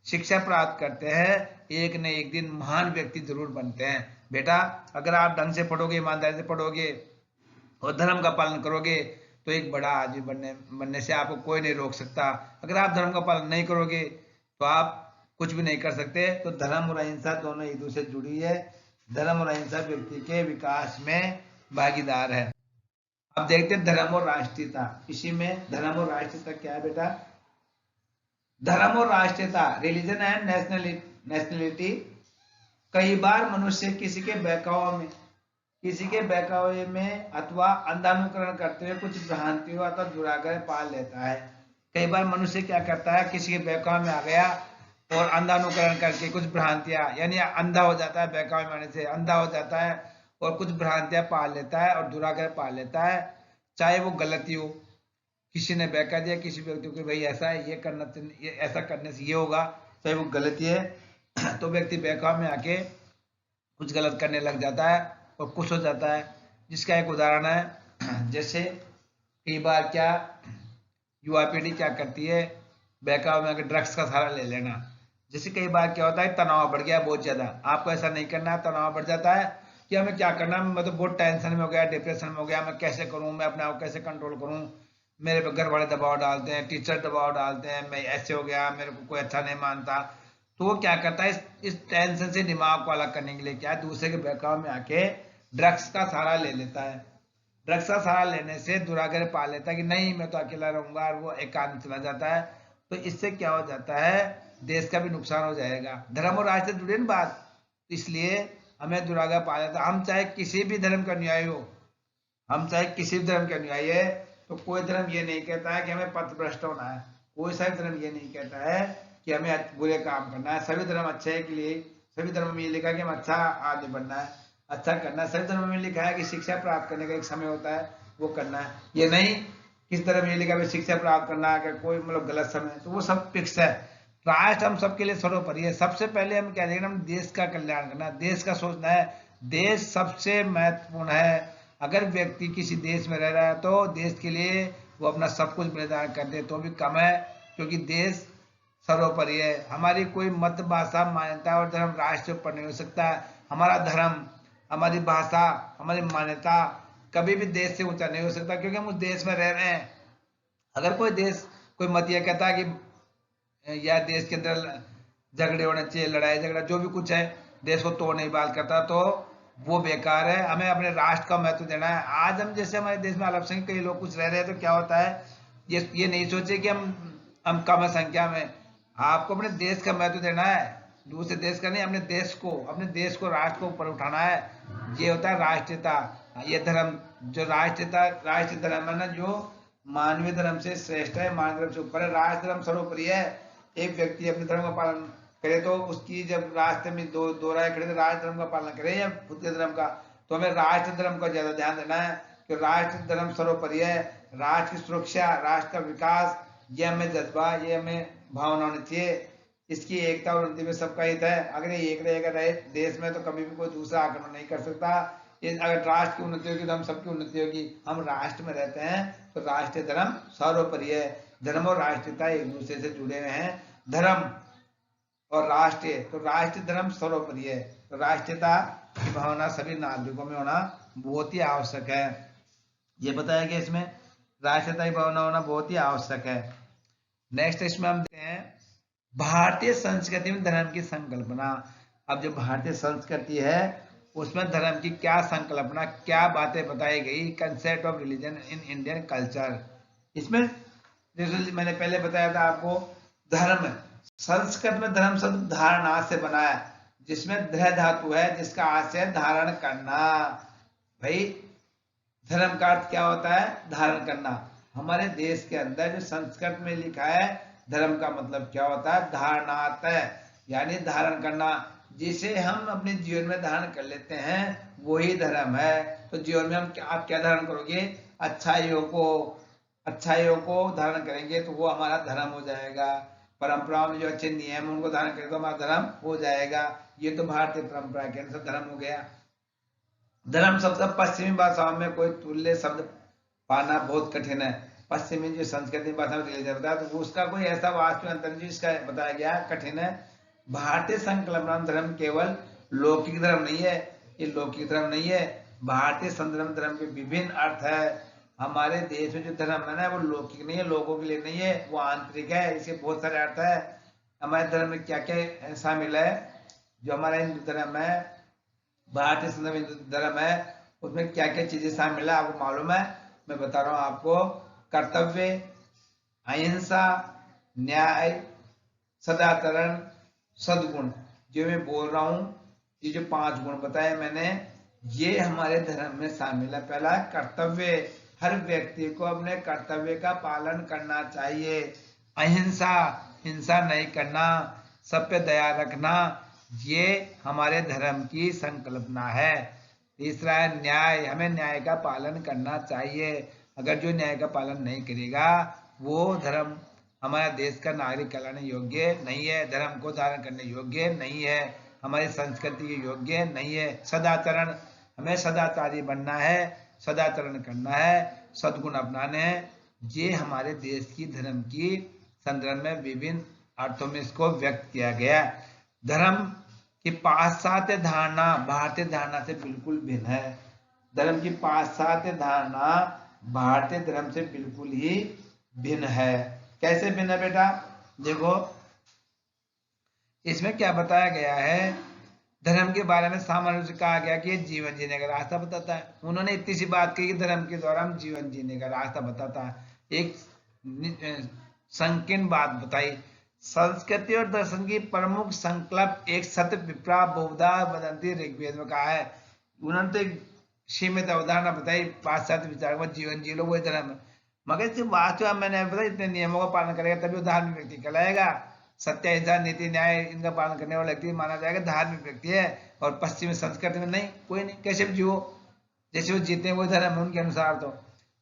शिक्षा प्राप्त करते हैं, एक न एक दिन महान व्यक्ति जरूर बनते हैं। बेटा, अगर आप ढंग से पढ़ोगे, ईमानदारी से पढ़ोगे और धर्म का पालन करोगे तो एक बड़ा आदमी बनने से आपको कोई नहीं रोक सकता। अगर आप धर्म का पालन नहीं करोगे तो आप कुछ भी नहीं कर सकते। तो धर्म और अहिंसा दोनों एक दूसरे से जुड़ी है। धर्म और अहिंसा व्यक्ति के विकास में भागीदार है। अब देखते हैं धर्म और राष्ट्रीयता। इसी में धर्म और राष्ट्रीयता क्या है बेटा, धर्म और राष्ट्रीयता, रिलीजन एंड नेशनलिटी। कई बार मनुष्य किसी के बहकावे में अथवा अंधानुकरण करते हुए कुछ भ्रांतियों अथवा दुराग्रह पाल लेता है। कई बार मनुष्य क्या करता है, किसी के बहकावे में आ गया और अंधानुकरण करके कुछ भ्रांतियां, यानी अंधा हो जाता है, बहकावे में आने से अंधा हो जाता है और कुछ भ्रांतियां पाल लेता है और दुराग्रह पाल लेता है। चाहे वो गलती हो, किसी ने बहका दिया किसी व्यक्ति को, भाई ऐसा है, ये करना, ये ऐसा करने से ये होगा, चाहे वो गलती है, तो व्यक्ति बहकावे में आके कुछ गलत करने लग जाता है और खुश हो जाता है। जिसका एक उदाहरण है, जैसे कई बार क्या युवा पीढ़ी क्या करती है, बहकावे में आके ड्रग्स का सहारा ले लेना। जैसे कई बार क्या होता है, तनाव बढ़ गया बहुत ज्यादा, आपको ऐसा नहीं करना, तनाव बढ़ जाता है कि हमें क्या करना, मैं तो बहुत टेंशन में हो गया, डिप्रेशन में हो गया, मैं कैसे करूं, मैं अपने आप को कैसे कंट्रोल करूं, मेरे पे घर वाले दबाव डालते हैं, टीचर दबाव डालते हैं, मैं ऐसे हो गया, मेरे को कोई अच्छा नहीं मानता। तो वो क्या करता है, इस टेंशन से दिमाग को अलग करने के लिए क्या, दूसरे के बहकावे में आके ड्रग्स का सहारा ले लेता है। ड्रग्स का सहारा लेने से दुराग्रह पा लेता है कि नहीं मैं तो अकेला रहूंगा, और वो एकांत चला जाता है। तो इससे क्या हो जाता है, देश का भी नुकसान हो जाएगा। धर्म और राष्ट्र से जुड़े ना बात, इसलिए हमें दुराग्रह पा लेता है। हम चाहे किसी भी धर्म का अनुयायी हो, हम चाहे किसी भी धर्म के अनुयायी है, तो कोई धर्म ये नहीं कहता है कि हमें पथभ्रष्ट होना है, कोई सा धर्म ये नहीं कहता है कि हमें बुरे काम करना है। सभी धर्म अच्छे के लिए, सभी धर्म में ये लिखा है कि हम अच्छा आदमी बनना है, अच्छा करना है। सभी धर्म में लिखा है कि शिक्षा प्राप्त करने का एक समय होता है, वो करना है। ये नहीं किस धर्म में ये लिखा है शिक्षा प्राप्त करना है कोई मतलब गलत समय, तो वो सब फिक्स है। राष्ट्र हम सबके लिए सर्वोपरि है। सबसे पहले हम क्या देखना, हम देश का कल्याण करना, देश का सोचना है। देश सबसे महत्वपूर्ण है। अगर व्यक्ति किसी देश में रह रहा है तो देश के लिए वो अपना सब कुछ बलिदान कर दे तो भी कम है, क्योंकि देश सर्वोपरि है। हमारी कोई मत, भाषा, मान्यता और धर्म राष्ट्र के ऊपर नहीं हो सकता। हमारा धर्म, हमारी भाषा, हमारी मान्यता कभी भी देश से ऊंचा नहीं हो सकता, क्योंकि हम उस देश में रह रहे हैं। अगर कोई देश, कोई मत ये कहता है कि या देश के अंदर झगड़े होने चाहिए, लड़ाई झगड़ा जो भी कुछ है, देश को तोड़ने की बात करता, तो वो बेकार है। हमें अपने राष्ट्र का महत्व देना है। आज हम जैसे हमारे देश में अल्पसंख्यक कई लोग कुछ रह रहे हैं, तो क्या होता है, ये नहीं सोचे कि हम कम है संख्या में। आपको अपने देश का महत्व देना है, दूसरे देश का नहीं, अपने देश को राष्ट्र को ऊपर उठाना है। ये होता है राष्ट्रीयता। ये धर्म जो राष्ट्रीयता, राष्ट्रीय धर्म है ना, जो मानवीय धर्म से श्रेष्ठ है, मानव धर्म से ऊपर है, राष्ट्र धर्म सर्वोपरि है। एक व्यक्ति अपने धर्म का पालन करे तो उसकी जब रास्ते में दो राय खड़े, तो राष्ट्र धर्म का पालन करे या खुद के धर्म का, तो हमें राष्ट्र धर्म का ज्यादा ध्यान देना है कि राष्ट्र धर्म सर्वोपरि है। राष्ट्र की सुरक्षा, राष्ट्र का विकास, ये हमें जज्बा, ये हमें भावना होनी चाहिए। इसकी एकता और उन्नति में सबका हित है। अगर ये एक रहेगा रहे देश में, तो कभी भी कोई दूसरा आक्रमण नहीं कर सकता। ये अगर राष्ट्र की उन्नति होगी तो हम सबकी उन्नति होगी। हम राष्ट्र में रहते हैं तो राष्ट्रीय धर्म सर्वोपरि है। धर्म और राष्ट्रीयता एक दूसरे से जुड़े हुए हैं। धर्म और राष्ट्रीय, तो राष्ट्रीय धर्म सर्वोपरि है। तो राष्ट्रीयता की भावना सभी नागरिकों में होना बहुत ही आवश्यक है। ये बताया गया इसमें राष्ट्रीयता की भावना होना बहुत ही आवश्यक है। नेक्स्ट इसमें हम देखते हैं भारतीय संस्कृति में धर्म की संकल्पना। अब जो भारतीय संस्कृति है उसमें धर्म की क्या संकल्पना, क्या बातें बताई गई, concept of religion in Indian culture. इसमें जैसे मैंने पहले बताया था आपको, धर्म, संस्कृत में धर्म शब्द धारणा से बना है, जिसमें ध धातु है जिसका आशय धारण करना। भाई धर्म का अर्थ क्या होता है? धारण करना। हमारे देश के अंदर जो संस्कृत में लिखा है धर्म का मतलब क्या होता है? धारणातः, यानी धारण करना। जिसे हम अपने जीवन में धारण कर लेते हैं वही धर्म है। तो जीवन में आप क्या धारण करोगे? अच्छाइयों को धारण करेंगे तो वो हमारा धर्म हो जाएगा। परंपराओं में जो अच्छे नियम उनको धारण करेंगे तो हमारा धर्म हो जाएगा। ये तो भारतीय परंपरा के अनुसार धर्म हो गया। धर्म शब्द पश्चिमी भाषाओं में कोई तुल्य शब्द पाना बहुत कठिन है। पश्चिमी जो संस्कृति भाषा में रिलीजन बताया तो उसका कोई ऐसा वास्तविक अंतर जिसका बताया गया कठिन है। भारतीय संकल्पना धर्म केवल लौकिक धर्म नहीं है, ये लौकिक धर्म नहीं है। भारतीय संदर्भ धर्म के विभिन्न अर्थ है। हमारे देश में जो धर्म है ना वो लौकिक नहीं है, लोगों के लिए नहीं है, वो आंतरिक है। इसके बहुत सारे अर्थ है। हमारे धर्म में क्या क्या शामिल है? जो हमारा हिंदू धर्म है, भारतीय संदर्भ हिंदू धर्म है, उसमें क्या क्या चीजें शामिल है आपको मालूम है? मैं बता रहा हूँ आपको। कर्तव्य, अहिंसा, न्याय, सदाचरण, सद्गुण। जो मैं बोल रहा हूँ ये जो 5 गुण बताए मैंने, ये हमारे धर्म में शामिल है। पहला कर्तव्य, हर व्यक्ति को अपने कर्तव्य का पालन करना चाहिए। अहिंसा, हिंसा नहीं करना, सब पे दया रखना, ये हमारे धर्म की संकल्पना है। तीसरा है न्याय, हमें न्याय का पालन करना चाहिए। अगर जो न्याय का पालन नहीं करेगा वो धर्म हमारे देश का नागरिक कहलाने योग्य नहीं है, धर्म को धारण करने योग्य नहीं है, हमारी संस्कृति के योग्य नहीं है। सदाचरण, हमें सदाचारी बनना है, सदाचरण करना है, सद्गुण अपनाने हैं। ये हमारे देश की धर्म की संदर्भ में विभिन्न अर्थों में इसको व्यक्त किया गया। धर्म की पाश्चात्य धारणा भारतीय धारणा से बिल्कुल भिन्न है। धर्म की पाश्चात्य धारणा भारतीय धर्म से बिल्कुल ही भिन्न है। कैसे भिन्न है बेटा? देखो इसमें क्या बताया गया है। धर्म के बारे में सामान्य रूप से कहा गया कि ये जीवन जीने का रास्ता बताता है। उन्होंने इतनी सी बात कही कि धर्म के द्वारा हम जीवन जीने का रास्ता बताता है। एक संकीर्ण बात बताई। संस्कृति और दर्शन की प्रमुख संकल्प एक सत्य विप्रा बहुधा वदंती ऋग्वेद में कहा है। उन्होंने तो एक सीमित अवधारणा बताई, पाश्चात्य विचार को जीवन जी लो वही धर्म है। मगर सिर्फ वास्तव मैंने बताया इतने नियमों का पालन करेगा तभी वो धार्मिक व्यक्ति कहलाएगा। सत्य, अहिंसा, नीति, न्याय इनका पालन करने वाला व्यक्ति माना जाएगा धार्मिक व्यक्ति है। और पश्चिमी संस्कृति में नहीं, कोई नहीं, कैसे भी जियो, जैसे वो जीते हैं वो धर्म है उनके अनुसार, तो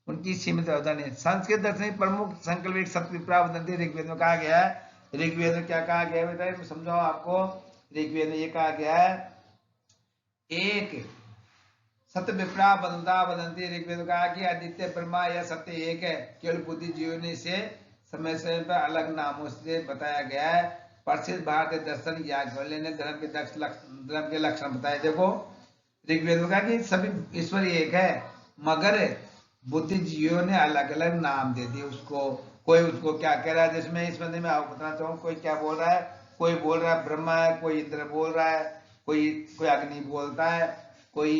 उनकी सीमित अवधारणा है। संस्कृत दर्शन की प्रमुख संकल्प एक सत्य विप्रा वदंती ऋग्वेद में कहा गया है। ऋग्वेद में क्या कहा गया है बेटा समझाओ आपको। ऋग्वेद में ये कहा गया है, एक सत्य विप्रा वदंता वदंती ऋग्वेद में कहा कि आदित्य ब्रह्मा या सत्य एक है, केवल बुद्धि जीवनी से समय समय पर अलग नामों से बताया गया है। प्रसिद्ध भारतीय दर्शन याज्ञवल्क्य ने धर्म के लक्षण बताए। देखो ऋग्वेद में कहा कि सभी ईश्वर एक है मगर बुद्धिजीवियों ने अलग अलग नाम दे दिए उसको। कोई उसको क्या कह रहा है, जिसमें इस बंदे में आपको बताना चाहूँ, कोई क्या बोल रहा है, कोई बोल रहा है ब्रह्मा है, कोई इंद्र बोल रहा है, कोई अग्नि बोलता है, कोई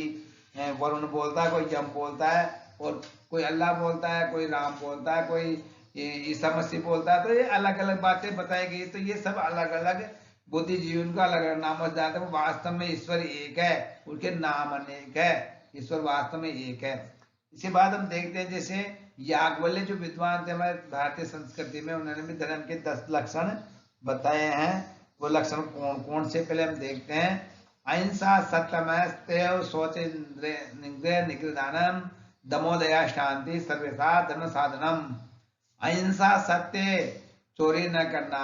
वरुण बोलता है, कोई यम बोलता है, और कोई अल्लाह बोलता है, कोई राम बोलता है, कोई ईसा मसीह बोलता है। तो ये अलग अलग बातें बताई गई। तो ये सब अलग अलग बुद्धिजीवी उनका अलग अलग नाम जानते हैं। वास्तव में ईश्वर एक है, उनके नाम अनेक है, ईश्वर वास्तव में एक है। इसके बाद हम देखते हैं जैसे याज्ञवल्क्य जो विद्वान थे हमारे भारतीय संस्कृति में, उन्होंने भी धर्म के 10 लक्षण बताए हैं। वो लक्षण कौन कौन से पहले हम देखते हैं। अहिंसा, सत्यमेव, शौच इंद्रिय निग्रहदानम, दमोदया, शांति, सर्वेशा धर्म साधनम। अहिंसा, सत्य, चोरी न करना,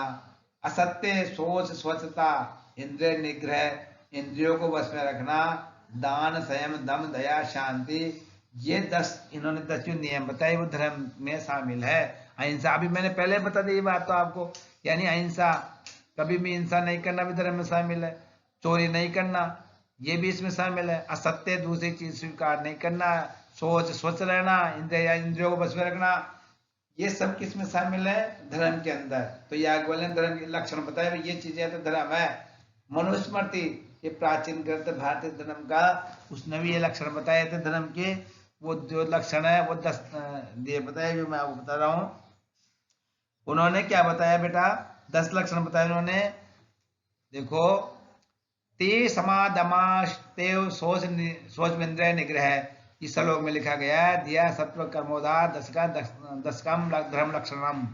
असत्य, शौच, स्वच्छता, इंद्रिय निग्रह, इंद्रियों को वश में रखना, दान, संयम, दम, दया, शांति, ये 10 इन्होंने 10 जो नियम बताए वो धर्म में शामिल है। अहिंसा, अभी मैंने पहले बता दी ये बात तो आपको, यानी अहिंसा, कभी भी हिंसा नहीं करना भी धर्म में शामिल है। चोरी नहीं करना ये भी इसमें शामिल है। असत्य, दूसरी चीज स्वीकार नहीं करना। सोच स्वच्छ रहना, इंद्रियों को बस में रखना, ये सब किस में शामिल है? धर्म के अंदर। तो याज्ञवल्क्य ने धर्म के लक्षण बताए, ये चीजें तो धर्म है। मनुस्मृति, ये प्राचीन ग्रंथ भारतीय धर्म का, उसने भी ये लक्षण बताए थे धर्म के। वो जो लक्षण है वो 10 ये बताए, जो मैं आपको बता रहा हूं। उन्होंने क्या बताया बेटा? 10 लक्षण बताए उन्होंने। देखो, ते समादमास्तेव सोच इंद्रिय निग्रह, इस श्लोक में लिखा गया है। दिया सत्व कर्मोदार दशकम धर्म लक्षणम।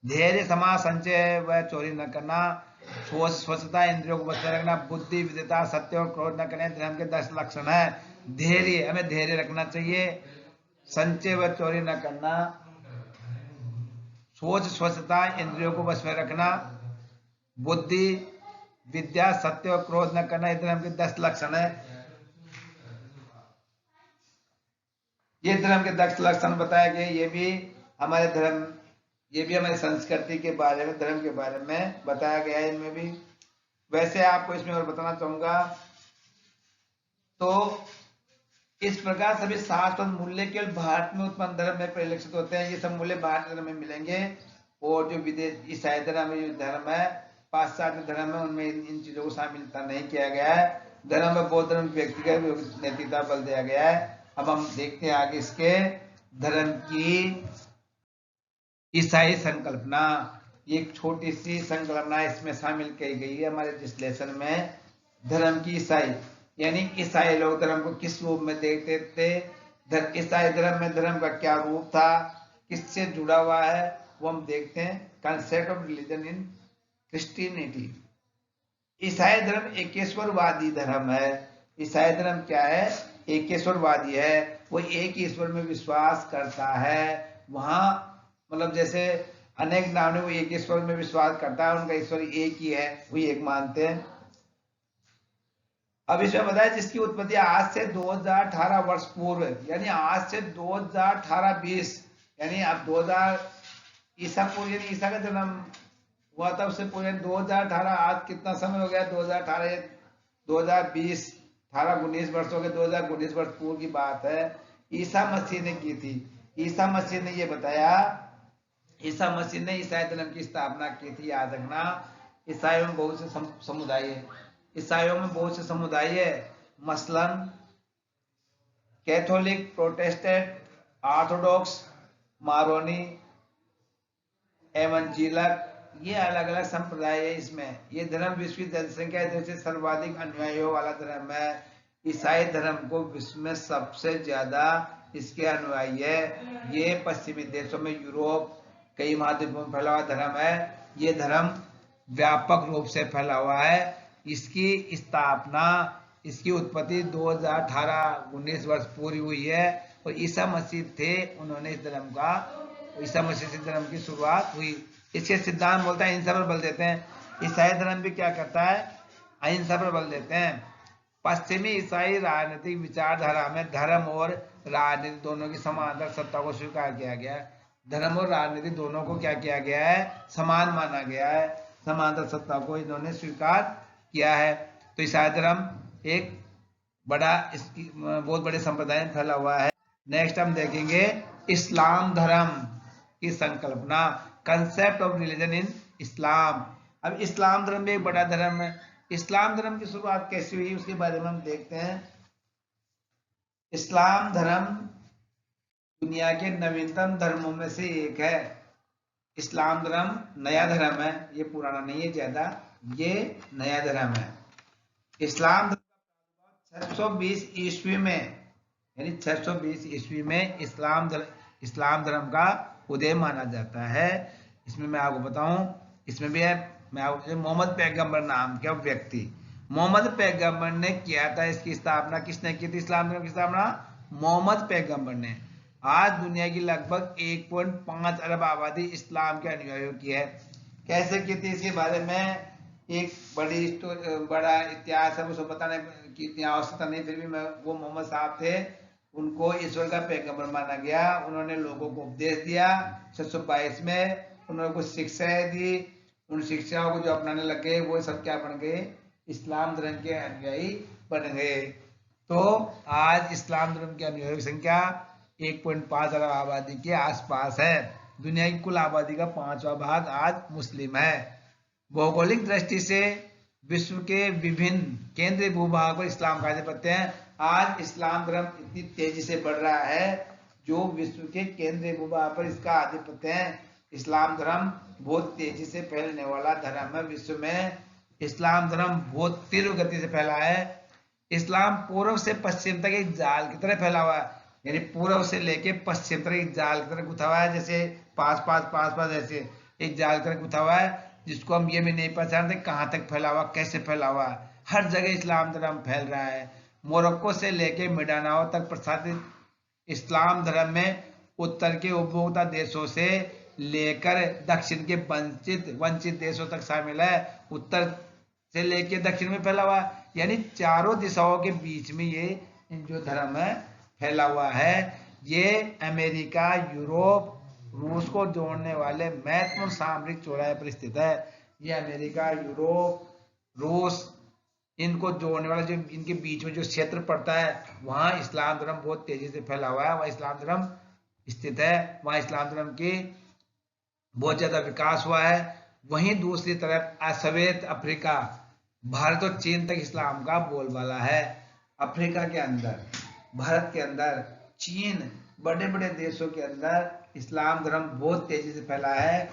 धैर्य, समा, संचय व चोरी न करना, सोच स्वच्छता, इंद्रियों को बच में रखना, बुद्धि, विद्यता, सत्य और क्रोध न करने, धर्म के 10 लक्षण है। धैर्य, हमें धैर्य रखना चाहिए। संचय व चोरी न करना, सोच स्वच्छता, इंद्रियों को बच में रखना, बुद्धि, विद्या, सत्य और क्रोध न करना, ये धर्म के 10 लक्षण है। ये धर्म के 10 लक्षण बताए गए। ये भी हमारे धर्म, ये भी हमारी संस्कृति के बारे में, धर्म के बारे में बताया गया है इनमें भी। वैसे आपको इसमें और बताना चाहूंगा, तो इस प्रकार सभी शास्त्र और मूल्य केवल भारत में उत्पन्न धर्म में परिलक्षित होते हैं। ये सब मूल्य भारतीय धर्म में मिलेंगे। और जो विदेश ईसाई धर्म है, पाश्चात्य धर्म है, उनमें इन चीजों को शामिलता नहीं किया गया है। धर्म में बौद्ध धर्म व्यक्तिगत नैतिकता बल दिया गया है। अब हम देखते हैं आगे इसके धर्म की ईसाई संकल्पना। ये एक छोटी सी संकल्पना इसमें शामिल की गई है हमारे विश्लेषण में। धर्म की ईसाई, यानी ईसाई लोग धर्म को किस रूप में देखते थे, ईसाई धर्म में धर्म का क्या रूप था, किससे जुड़ा हुआ है, वो हम देखते हैं। Concept of religion in Christianity. ईसाई धर्म एकेश्वरवादी धर्म है। ईसाई धर्म क्या है? एकेश्वरवादी है। वो एक ईश्वर में विश्वास करता है। वहां मतलब जैसे अनेक नाम ने, वो एक ईश्वर में विश्वास करता है, उनका ईश्वर एक ही है, वो एक मानते हैं। अब इसमें बताया जिसकी उत्पत्ति आज से 2018 वर्ष पूर्व, यानी आज से 2018-20, यानी अब 2000 ईसा पूर्व, यानी ईसा का जन्म हुआ था उससे पूरे 2018, आज कितना समय हो गया? 2018, 2020, 18-19 वर्ष हो गए। 2019 वर्ष पूर्व की बात है, ईसा मसीह ने की थी। ईसा मसीह ने ये बताया, ईसा मसीह ने ईसाई धर्म की स्थापना की थी। याद रखना, ईसाइयों में बहुत से समुदाय है। ईसाइयों में बहुत से समुदाय है, मसलन कैथोलिक, प्रोटेस्टेंट, ऑर्थोडॉक्स, मारोनी, एवंजेलिक, ये अलग अलग संप्रदाय है इसमें। ये धर्म विश्व की जनसंख्या से सर्वाधिक अनुयायियों वाला धर्म है। ईसाई धर्म को विश्व में सबसे ज्यादा इसके अनुयायी है। ये पश्चिमी देशों में, यूरोप, कई महाद्वीपों में फैला हुआ धर्म है। ये धर्म व्यापक रूप से फैला हुआ है। इसकी स्थापना, इसकी उत्पत्ति 2018-19 वर्ष पूरी हुई है। और ईसा मसीह थे, उन्होंने इस धर्म का, ईसा मसीह से धर्म की शुरुआत हुई। इसके सिद्धांत बोलता है अहिंसा पर बल देते हैं। ईसाई धर्म भी क्या करता है? अहिंसा पर बल देते हैं। पश्चिमी ईसाई राजनीतिक विचारधारा में धर्म और राजनीति दोनों की समानांतर सत्ता को स्वीकार किया गया है। धर्म और राजनीति दोनों को क्या किया गया है? समान माना गया है। समानांतर सत्ता को इन्होंने स्वीकार किया है। तो ईसाई धर्म एक बड़ा, इसकी बहुत बड़े संप्रदाय में फैला हुआ है। नेक्स्ट हम देखेंगे इस्लाम धर्म की संकल्पना, कंसेप्ट ऑफ रिलीजन इन इस्लाम। अब इस्लाम धर्म भी एक बड़ा धर्म है। इस्लाम धर्म की शुरुआत कैसे हुई उसके बारे में हम देखते हैं। इस्लाम धर्म दुनिया के नवीनतम धर्मों में से एक है। इस्लाम धर्म नया धर्म है, ये पुराना नहीं है ज्यादा, ये नया धर्म है। इस्लाम धर्म 620 ईस्वी में, यानी 620 ईस्वी में इस्लाम धर्म का उदय माना जाता है। इसमें मैं आपको बताऊं, इसमें भी है, मैं आपको, मोहम्मद पैगंबर नाम के व्यक्ति, मोहम्मद पैगंबर ने किया था। इसकी स्थापना किसने की थी? इस्लाम धर्म की स्थापना मोहम्मद पैगंबर ने। आज दुनिया की लगभग 1.5 अरब आबादी इस्लाम के अनुयायियों की है। कैसे की थी इसके बारे में एक बड़ा इतिहास है, उसको बताने की इतनी आवश्यकता नहीं, फिर भी मैं वो मोहम्मद साहब थे, उनको ईश्वर का पैगंबर माना गया। उन्होंने लोगों को उपदेश दिया 622 में, उन्होंने कुछ शिक्षाएं दी, उन शिक्षाओं को जो अपनाने लगे वो सब क्या बन गए, इस्लाम धर्म के अनुयायी बन गए। तो आज इस्लाम धर्म के अनुयायियों की संख्या 1.5 अरब आबादी के आसपास है। दुनिया की कुल आबादी का 5वां भाग आज मुस्लिम है। भौगोलिक दृष्टि से विश्व के विभिन्न केंद्रीय भूभाग पर इस्लाम का आधिपत्य है। आज इस्लाम धर्म इतनी तेजी से बढ़ रहा है, जो विश्व के केंद्रीय भूभाग पर इसका आधिपत्य है। इस्लाम धर्म बहुत तेजी से फैलने वाला धर्म है विश्व में। इस्लाम धर्म बहुत तीव्र गति से फैला है। इस्लाम पूर्व से पश्चिम तक एक जाल की तरह फैला हुआ है, यानी पूर्व से लेके पश्चिम तक एक जाल की तरह गुथा हुआ है, जैसे पास पास ऐसे एक जाल की तरह गुथा हुआ है, जिसको हम ये भी नहीं पहचानते कहाँ तक फैला हुआ, कैसे फैला हुआ है। हर जगह इस्लाम धर्म फैल रहा है। मोरक्को से लेके मिडानाओ तक प्रसारित इस्लाम धर्म में उत्तर के उपभोक्ता देशों से लेकर दक्षिण के वंचित देशों तक शामिल है। उत्तर से लेके दक्षिण में फैला हुआ है, यानी चारों दिशाओं के बीच में ये जो धर्म है फैला हुआ है। ये अमेरिका, यूरोप, रूस को जोड़ने वाले महत्वपूर्ण सामरिक चौराहे पर स्थित है। ये अमेरिका, यूरोप, रूस, इनको जोड़ने वाला जो इनके बीच में जो क्षेत्र पड़ता है, वहां इस्लाम धर्म बहुत तेजी से फैला हुआ है, वहां इस्लाम धर्म स्थित है, वहां इस्लाम धर्म की बहुत ज्यादा विकास हुआ है। वहीं दूसरी तरफ अश्वेत अफ्रीका, भारत और चीन तक इस्लाम का बोलबाला है। अफ्रीका के अंदर, भारत के अंदर, चीन, बड़े बड़े देशों के अंदर इस्लाम धर्म बहुत तेजी से फैला है।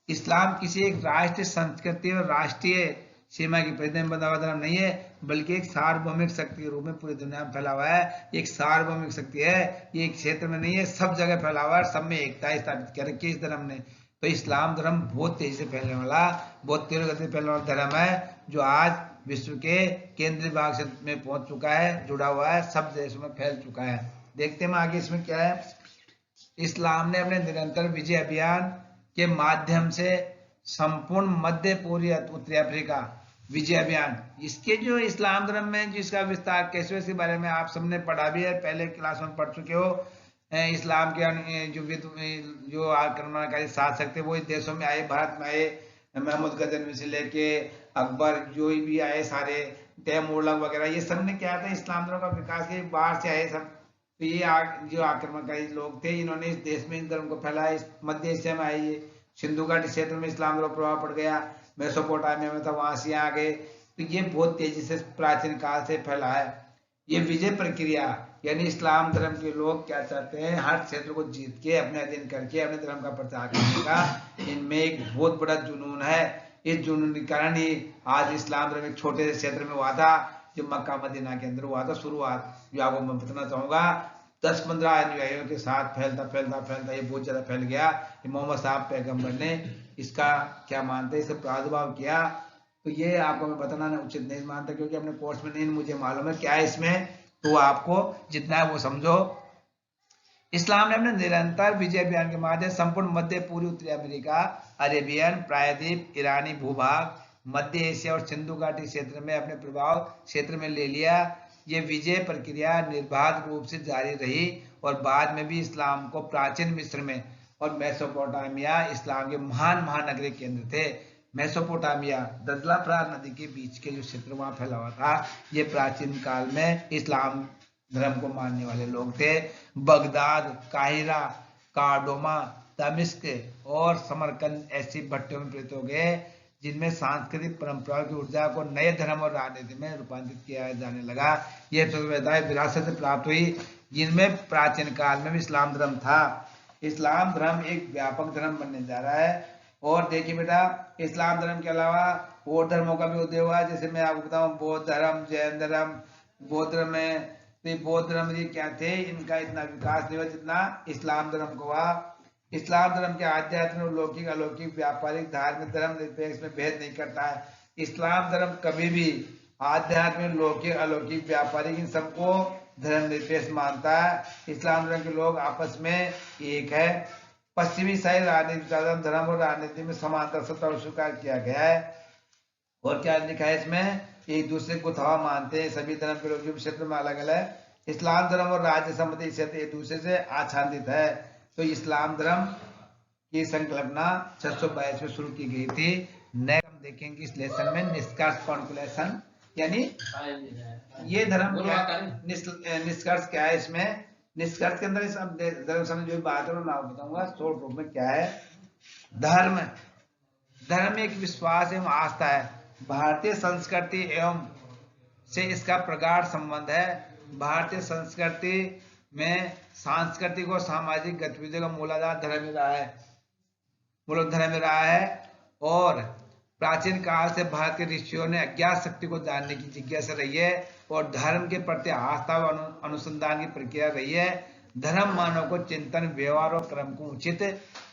इस्लाम किसी एक राष्ट्रीय संस्कृति और राष्ट्रीय सीमा की परिधि में बंधा हुआ धर्म नहीं है, बल्कि एक सार्वभौमिक शक्ति के रूप में पूरी दुनिया में फैला हुआ है। एक सार्वभौमिक शक्ति है, ये एक क्षेत्र में नहीं है, सब जगह फैला हुआ है, सब में एकता स्थापित कर रखी है इस धर्म ने। तो इस्लाम धर्म बहुत तेजी से फैलने वाला, बहुत तीव्र गति से फैलने वाला धर्म है, जो आज विश्व के केंद्रीय भाग से में पहुंच चुका है, जुड़ा हुआ है, सब देशों में फैल चुका है। देखते हैं आगे इसमें क्या है। इस्लाम ने अपने निरंतर विजय अभियान के माध्यम से संपूर्ण मध्य पूर्वी उत्तरी अफ्रीका विजय अभियान, इसके जो इस्लाम धर्म में जिसका विस्तार कैसे, इसके बारे में आप सबने पढ़ा भी है, पहले क्लास में पढ़ चुके हो। इस्लाम के जो आक्रमणकारी शासक थे वो इस देशों में आए, भारत में आए, महमूद गजनवी से लेके अकबर जो भी आए सारे, तैमूर वगैरह, ये सब ने क्या था, इस्लाम धर्म का विकास के बाहर से आए सब। तो ये जो आक्रमणकारी लोग थे, इन्होंने इस देश में इस धर्म को फैलाया। इस मध्य एशिया में आई, ये सिंधु घाटी क्षेत्र में इस्लाम धर्म प्रभाव पड़ गया, मेसोपोटामिया में था, वहां से आ गए। तो ये बहुत तेजी से प्राचीन काल से फैला है। ये विजय प्रक्रिया, यानी इस्लाम धर्म के लोग क्या चाहते हैं, हर क्षेत्र को जीत के अपने अधीन करके अपने धर्म का प्रचार करने का इनमें एक बहुत बड़ा जुनून है। इस जुनून के कारण ही आज इस्लाम धर्म एक छोटे से क्षेत्र में हुआ था, जो मक्का मदीना के अंदर हुआ था शुरुआत, जो आपको मैं बताना चाहूंगा। 10-15 अनुयायियों के साथ फैलता फैलता फैलता ये बहुत ज्यादा फैल गया। मोहम्मद साहब पैगंबर ने इसका क्या मानते हैं, इसे प्रादुर्भाव किया। तो ये आपको मैं बताना उचित नहीं मानता, क्योंकि अपने कोर्स में नहीं मुझे मालूम है क्या है इसमें, तो आपको जितना है वो समझो। इस्लाम ने अपने निरंतर विजय अभियान के माध्यम संपूर्ण मध्य पूर्वी उत्तरी अमेरिका, अरेबियन प्रायद्वीप, ईरानी भूभाग, मध्य एशिया और सिंधु घाटी क्षेत्र में अपने प्रभाव क्षेत्र में ले लिया। ये विजय प्रक्रिया निर्बाध रूप से जारी रही और बाद में भी इस्लाम को प्राचीन मिस्र में और मेसोपोटामिया इस्लाम के महान महानगरीय केंद्र थे। मेसोपोटामिया, दजला-फरात नदी के बीच के जो क्षेत्र वहां फैला हुआ था, ये प्राचीन काल में इस्लाम धर्म को मानने वाले लोग थे। बगदाद, काहिरा, कार्डोमा, दमिश्क और समरकंद ऐसी भट्टियों में प्रेरित हो गए, जिनमें सांस्कृतिक परंपराओं की ऊर्जा को नए धर्म और राजनीति में रूपांतरित किया जाने लगा। यह सुविधाएं विरासत से प्राप्त हुई, जिनमें प्राचीन काल में भी इस्लाम धर्म था। इस्लाम धर्म एक व्यापक धर्म बनने जा रहा है। और देखिए बेटा, इस्लाम धर्म के अलावा और धर्मों का भी उदय हुआ, जैसे मैं आपको बताऊं बौद्ध धर्म, जैन धर्म। बौद्ध धर्म में तो बौद्ध धर्म ये क्या थे, इनका इतना विकास नहीं हुआ जितना इस्लाम धर्म को हुआ। इस्लाम धर्म के आध्यात्मिक, लौकिक, अलौकिक, व्यापारिक, धार्मिक, धर्म निरपेक्ष में भेद नहीं करता है। इस्लाम धर्म कभी भी आध्यात्मिक, लौकिक, अलौकिक, व्यापारिक, इन सबको धर्म निरपेक्ष मानता है। इस्लाम धर्म के लोग आपस में एक है। पश्चिमी शाही राजनीति धर्म और राजनीति में समानता सत्ता स्वीकार किया गया है। और क्या लिखा है इसमें, एक दूसरे को थवा मानते हैं, सभी धर्म के लोग जो क्षेत्र में अलग अलग, इस्लाम धर्म और राज्य संबंधी क्षेत्र एक दूसरे से आच्छादित है। तो इस्लाम धर्म की संकल्पना 622 में शुरू की गई थी। नेक्स्ट हम देखेंगे इस लेसन में निष्कर्ष कॉन्क्लूजन, यानी ये धर्म क्या, निष्कर्ष क्या है इसमें, निष्कर्ष के अंदर इस धर्म संबंधी जो बात है मैं आपको बताऊंगा शॉर्ट रूप में क्या है। धर्म, धर्म एक विश्वास एवं आस्था है। भारतीय संस्कृति एवं से इसका प्रगाढ़ संबंध है। भारतीय संस्कृति में सांस्कृतिक और सामाजिक गतिविधियों का मूलाधार धर्म ही रहा है, मूल धर्म रहा है। और प्राचीन काल से भारत के ऋषियों ने अज्ञात शक्ति को जानने की जिज्ञासा रही है और धर्म के प्रति आस्था व अनुसंधान की प्रक्रिया रही है। धर्म मानव को चिंतन, व्यवहार और कर्म को उचित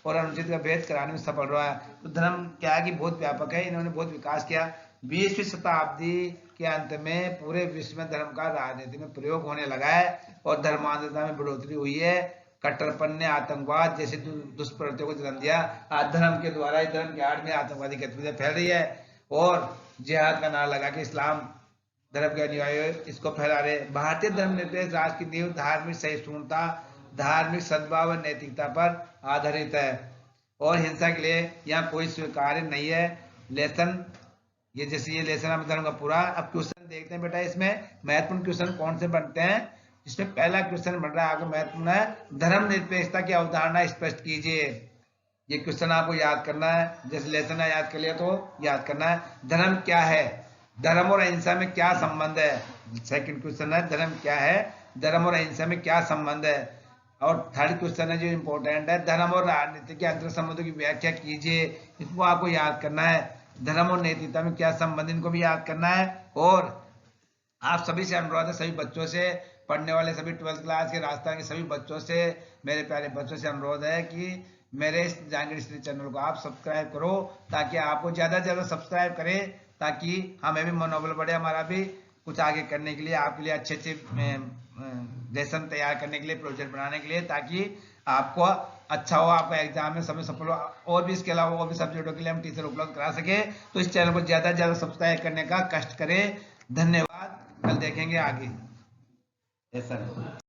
और अनुचित का भेद कराने में सफल रहा है। तो धर्म क्या है कि बहुत व्यापक है, इन्होंने बहुत विकास किया। 20वीं शताब्दी के अंत में पूरे विश्व में धर्म का राजनीति में प्रयोग होने लगा है और धर्मांधता में बढ़ोतरी हुई है। कट्टरपन ने आतंकवाद जैसे दुष्प्रवृत्तियों को जन्म दिया। धर्म के द्वारा, धर्म के आड़ में आतंकवादी गतिविधियां फैल रही है और जिहाद का नारा लगा के इस्लाम धर्म के अनुयायी इसको फैला रहे। भारतीय धर्मनिरपेक्ष राष्ट्र की नींव धार्मिक सहिष्णुता, धार्मिक सद्भाव और नैतिकता पर आधारित है और हिंसा के लिए यहाँ कोई स्वीकार्य नहीं है। लेसन, ये जैसे ये लेसन है धर्म का पूरा। अब क्वेश्चन देखते हैं बेटा, इसमें महत्वपूर्ण क्वेश्चन कौन से बनते हैं। इसमें पहला क्वेश्चन बन रहा है आपको महत्वपूर्ण है, धर्म निरपेक्षता की अवधारणा स्पष्ट कीजिए। ये क्वेश्चन आपको याद करना है, जैसे लेसन याद कर लिया तो याद करना है। धर्म क्या है, धर्म और अहिंसा में क्या संबंध है। सेकंड क्वेश्चन है धर्म क्या है, धर्म और अहिंसा में क्या संबंध है। और थर्ड क्वेश्चन है जो इंपॉर्टेंट है, धर्म और राजनीति के अंतर संबंधों की व्याख्या कीजिए। इसको आपको याद करना है। धर्म और नैतिकता में क्या संबंध, इनको भी याद करना है। और आप सभी से अनुरोध है, सभी बच्चों से, पढ़ने वाले सभी 12th क्लास के राजस्थान के सभी बच्चों से, मेरे प्यारे बच्चों से अनुरोध है कि मेरे इस जानकारी स्टडी चैनल को आप सब्सक्राइब करो, ताकि आपको ज़्यादा से ज़्यादा सब्सक्राइब करें, ताकि हमें भी मनोबल बढ़े, हमारा भी कुछ आगे करने के लिए, आपके लिए अच्छे अच्छे लेसन तैयार करने के लिए, प्रोजेक्ट बनाने के लिए, ताकि आपको अच्छा हो, आपका एग्जाम में समय सफल हो। और भी इसके अलावा और भी सब्जेक्टों के लिए हम टीचर उपलब्ध करा सके, तो इस चैनल को ज़्यादा से ज़्यादा सब्सक्राइब करने का कष्ट करें। धन्यवाद, कल देखेंगे आगे।